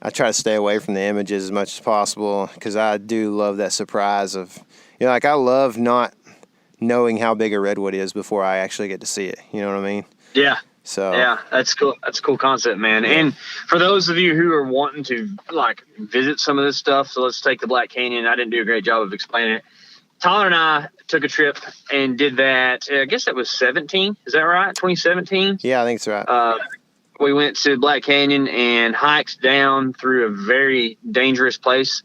I try to stay away from the images as much as possible because I do love that surprise of, like I love not knowing how big a redwood is before I actually get to see it. You know what I mean? Yeah. So yeah, that's cool. That's a cool concept, man. Yeah. And for those of you who are wanting to visit some of this stuff, so let's take the Black Canyon. I didn't do a great job of explaining it. Tyler and I took a trip and did that. I guess that was 17. Is that right? 2017? Yeah, I think it's right. We went to Black Canyon and hiked down through a very dangerous place,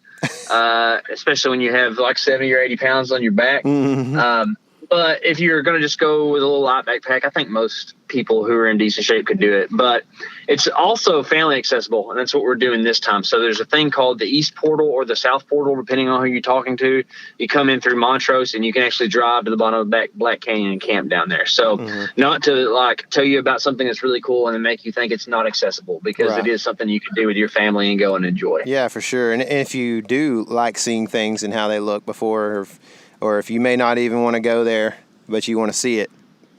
especially when you have 70 or 80 pounds on your back. Mm-hmm. But if you're going to just go with a little light backpack, I think most people who are in decent shape could do it. But it's also family accessible, and that's what we're doing this time. So there's a thing called the East Portal or the South Portal, depending on who you're talking to. You come in through Montrose, and you can actually drive to the bottom of Black Canyon and camp down there. So not to tell you about something that's really cool and then make you think it's not accessible, because it is something you can do with your family and go and enjoy. Yeah, for sure. And if you do like seeing things and how they look before, or if you may not even want to go there, but you want to see it,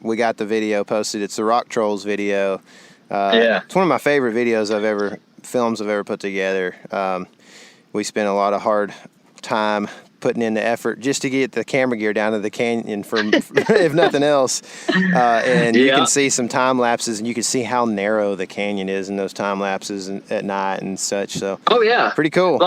we got the video posted. It's the Rock Trolls video. It's one of my favorite films I've ever put together. We spent a lot of hard time putting in the effort just to get the camera gear down to the canyon for if nothing else. And you can see some time lapses, and you can see how narrow the canyon is in those time lapses at night and such. So pretty cool.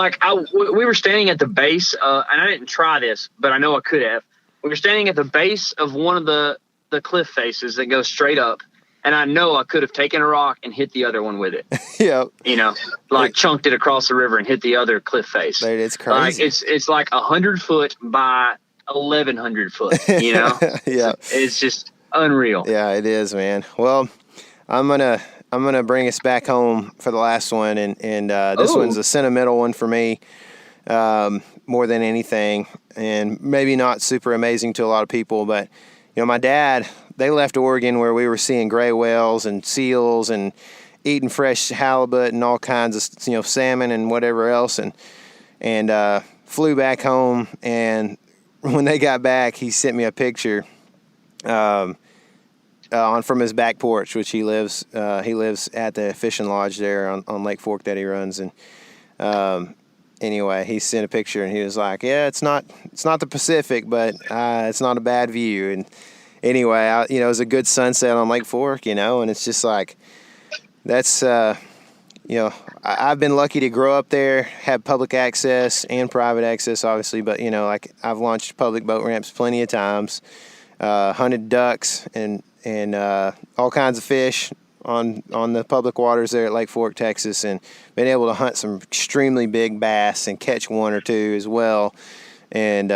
We were standing at the base, and I didn't try this, but I know I could have. We were standing at the base of one of the cliff faces that goes straight up, and I know I could have taken a rock and hit the other one with it. Chunked it across the river and hit the other cliff face. Dude, it's crazy. It's 100 foot by 1,100 foot. It's just unreal. Yeah, it is, man. Well, I'm gonna bring us back home for the last one, and this one's a sentimental one for me, more than anything, and maybe not super amazing to a lot of people, but my dad, they left Oregon where we were seeing gray whales and seals and eating fresh halibut and all kinds of salmon and whatever else, and flew back home. And when they got back, he sent me a picture from his back porch, which he lives at the fishing lodge there on Lake Fork that he runs. And anyway, he sent a picture, and he was like, "Yeah, it's not the Pacific, but it's not a bad view." And anyway, it was a good sunset on Lake Fork, and it's just like, that's, I've been lucky to grow up there, have public access and private access, obviously, but, I've launched public boat ramps plenty of times, hunted ducks and all kinds of fish on the public waters there at Lake Fork, Texas, and been able to hunt some extremely big bass and catch one or two as well. And,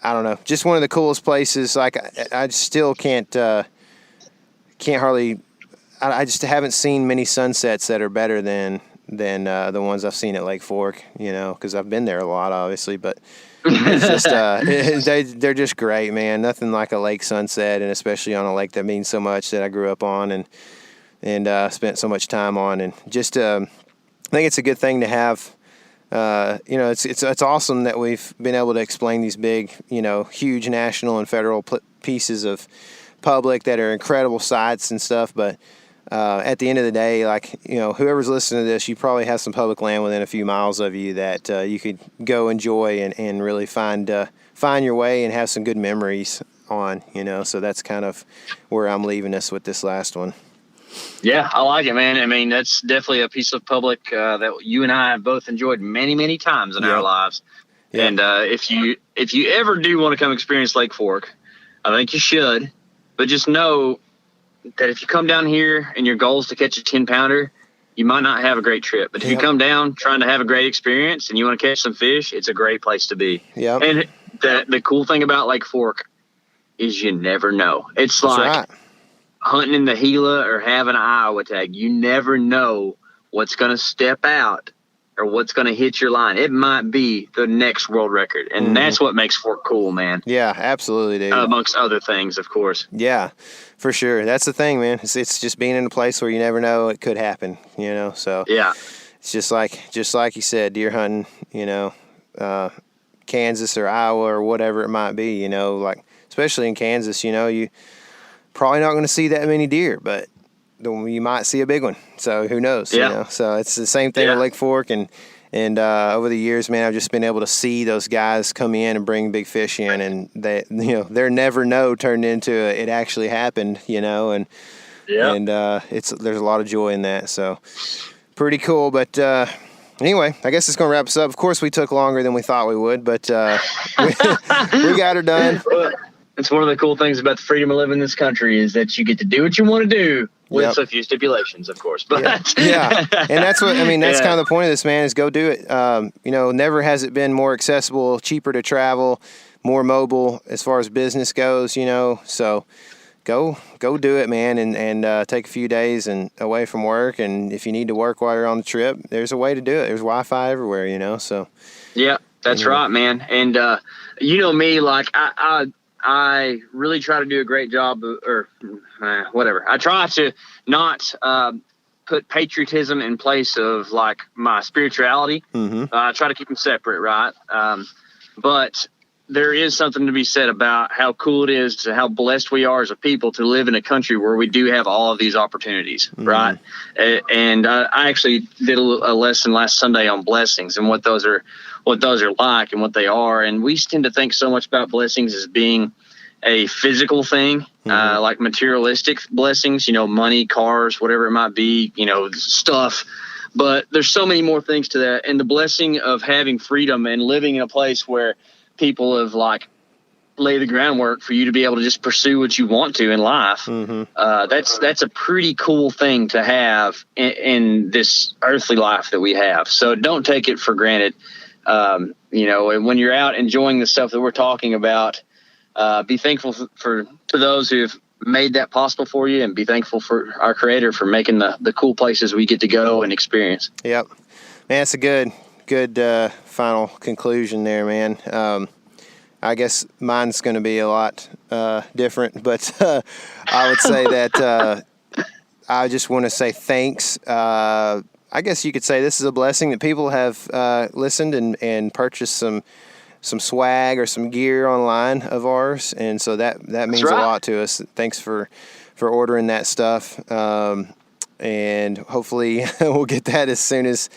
I don't know, just one of the coolest places. I still can't hardly, I just haven't seen many sunsets that are better than the ones I've seen at Lake Fork, because I've been there a lot, obviously, but it's just, they're just great, man. Nothing like a lake sunset, and especially on a lake that means so much, that I grew up on and spent so much time on. And just, I think it's a good thing to have. It's awesome that we've been able to explain these big, huge national and federal pieces of public that are incredible sites and stuff. But at the end of the day, whoever's listening to this, you probably have some public land within a few miles of you that you could go enjoy and really find your way and have some good memories on. So that's kind of where I'm leaving us with this last one. Yeah, I like it, man. I mean, that's definitely a piece of public that you and I have both enjoyed many, many times in our lives. Yeah. And if you ever do want to come experience Lake Fork, I think you should. But just know that if you come down here and your goal is to catch a 10-pounder, you might not have a great trip. But if you come down trying to have a great experience and you want to catch some fish, it's a great place to be. Yeah. And the cool thing about Lake Fork is you never know. It's hunting in the Gila or having an Iowa tag. You never know what's going to step out or what's going to hit your line. It might be the next world record, and that's what makes Fork cool, man. Yeah, absolutely, dude. Amongst other things, of course. Yeah, for sure. That's the thing, man. It's just being in a place where you never know it could happen, So yeah, it's just like you said, deer hunting, Kansas or Iowa or whatever it might be, especially in Kansas, you probably not going to see that many deer, but you might see a big one. So who knows? Yeah. You know? So it's the same thing with Lake Fork, and over the years, man, I've just been able to see those guys come in and bring big fish in, and they, you know, their never know turned into it actually happened, you know, and there's a lot of joy in that. So pretty cool. But anyway, I guess it's going to wrap us up. Of course, we took longer than we thought we would, but we got her done. It's one of the cool things about the freedom of living in this country is that you get to do what you want to do with a few stipulations, of course. But yeah. And that's what I mean. That's kind of the point of this, man. Is go do it. You know, never has it been more accessible, cheaper to travel, more mobile as far as business goes. You know, so go do it, man, and take a few days and away from work. And if you need to work while you're on the trip, there's a way to do it. There's Wi-Fi everywhere. You know, so yeah, that's right, man. And you know me, like I really try to do a great job, or whatever. I try to not put patriotism in place of like my spirituality. I try to keep them separate, right? But there is something to be said about how cool it is, to how blessed we are as a people to live in a country where we do have all of these opportunities, right? And I actually did a lesson last Sunday on blessings and what those are like and what they are. And we tend to think so much about blessings as being a physical thing, like materialistic blessings, you know, money, cars, whatever it might be, you know, stuff. But there's so many more things to that. And the blessing of having freedom and living in a place where people have like laid the groundwork for you to be able to just pursue what you want to in life. That's a pretty cool thing to have in this earthly life that we have. So don't take it for granted. You know, and when you're out enjoying the stuff that we're talking about, be thankful to those who have made that possible for you, and be thankful for our Creator for making the cool places we get to go and experience. Yep, man, it's a good final conclusion there, man. I guess mine's going to be a lot different, but I would say that I just want to say thanks. I guess you could say this is a blessing that people have listened and purchased some swag or some gear online of ours, and so that means a lot to us. Thanks for ordering that stuff, and hopefully we'll get that as soon as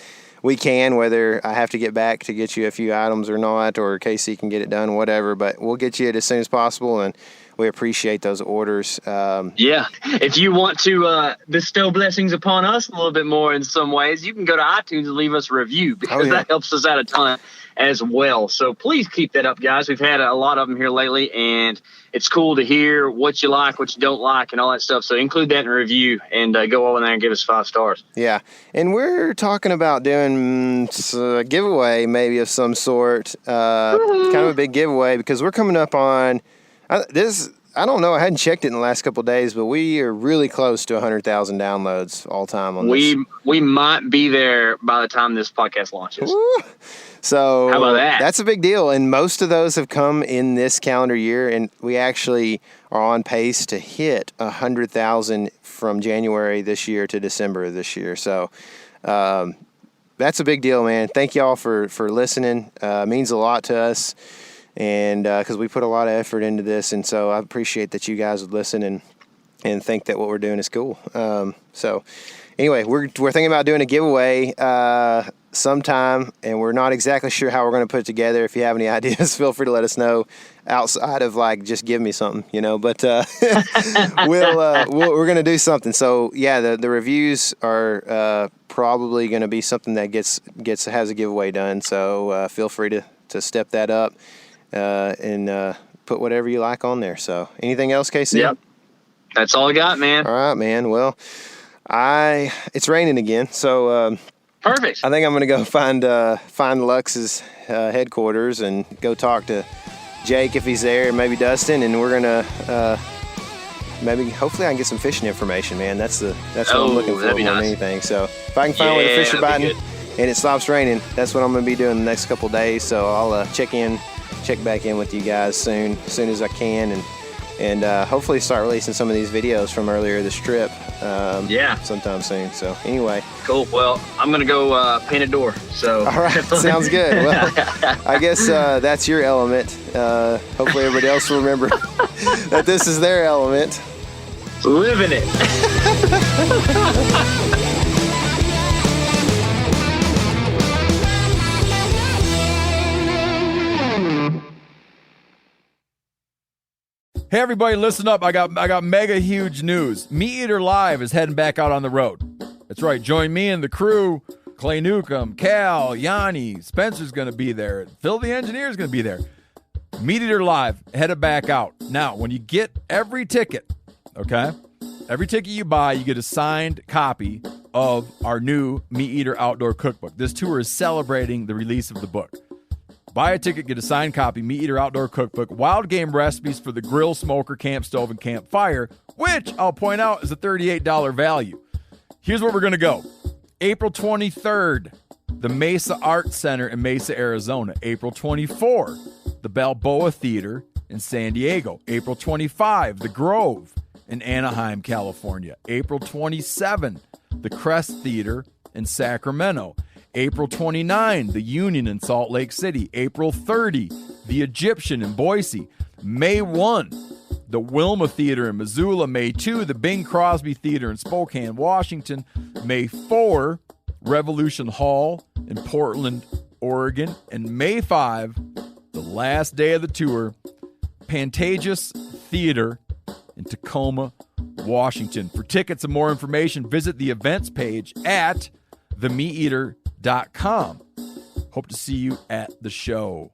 we can, whether I have to get back to get you a few items or not, or Casey can get it done, whatever, but we'll get you it as soon as possible, and we appreciate those orders. Yeah. If you want to bestow blessings upon us a little bit more in some ways, you can go to iTunes and leave us a review, because that helps us out a ton as well. So please keep that up, guys. We've had a lot of them here lately, and it's cool to hear what you like, what you don't like, and all that stuff. So include that in a review, and go over there and give us 5 stars. Yeah. And we're talking about doing a giveaway maybe of some sort, kind of a big giveaway, because we're coming up on I don't know. I hadn't checked it in the last couple of days, but we are really close to 100,000 downloads all time on this. We might be there by the time this podcast launches. Woo! So how about that? That's a big deal, and most of those have come in this calendar year, and we actually are on pace to hit 100,000 from January this year to December of this year. So that's a big deal, man. Thank y'all for listening. It means a lot to us. And because we put a lot of effort into this, and so I appreciate that you guys would listen and think that what we're doing is cool. So anyway, we're thinking about doing a giveaway sometime, and we're not exactly sure how we're going to put it together. If you have any ideas, feel free to let us know outside of like just give me something, you know. But we're going to do something. So yeah, the reviews are probably going to be something that has a giveaway done. So feel free to step that up. And put whatever you like on there. So anything else, Casey? Yep. That's all I got, man. All right, man. Well, it's raining again. So, perfect. I think I'm going to go find Lux's headquarters and go talk to Jake if he's there, and maybe Dustin. And we're going to, hopefully I can get some fishing information, man. That's what I'm looking for more than anything. So if I can find where the fish are biting and it stops raining, that's what I'm going to be doing the next couple of days. So I'll check back in with you guys as soon as I can, and hopefully start releasing some of these videos from earlier this trip sometime soon. So anyway, cool. Well, I'm gonna go paint a door, so all right. Sounds good. Well, I guess that's your element. Hopefully everybody else will remember that this is their element. Living it. Hey everybody, listen up. I got mega huge news. Meat Eater Live is heading back out on the road. That's right. Join me and the crew. Clay Newcomb, Cal, Yanni, Spencer's going to be there. Phil the engineer's going to be there. Meat Eater Live headed back out. Now, when you get every ticket, okay? Every ticket you buy, you get a signed copy of our new Meat Eater Outdoor Cookbook. This tour is celebrating the release of the book. Buy a ticket, get a signed copy, Meat Eater Outdoor Cookbook, wild game recipes for the grill, smoker, camp stove, and campfire, which I'll point out is a $38 value. Here's where we're going to go. April 23rd, the Mesa Arts Center in Mesa, Arizona. April 24, the Balboa Theater in San Diego. April 25, the Grove in Anaheim, California. April 27, the Crest Theater in Sacramento. April 29, the Union in Salt Lake City. April 30, the Egyptian in Boise. May 1, the Wilma Theater in Missoula. May 2, the Bing Crosby Theater in Spokane, Washington. May 4, Revolution Hall in Portland, Oregon. And May 5, the last day of the tour, Pantages Theater in Tacoma, Washington. For tickets and more information, visit the events page at themeateater.com. Hope to see you at the show.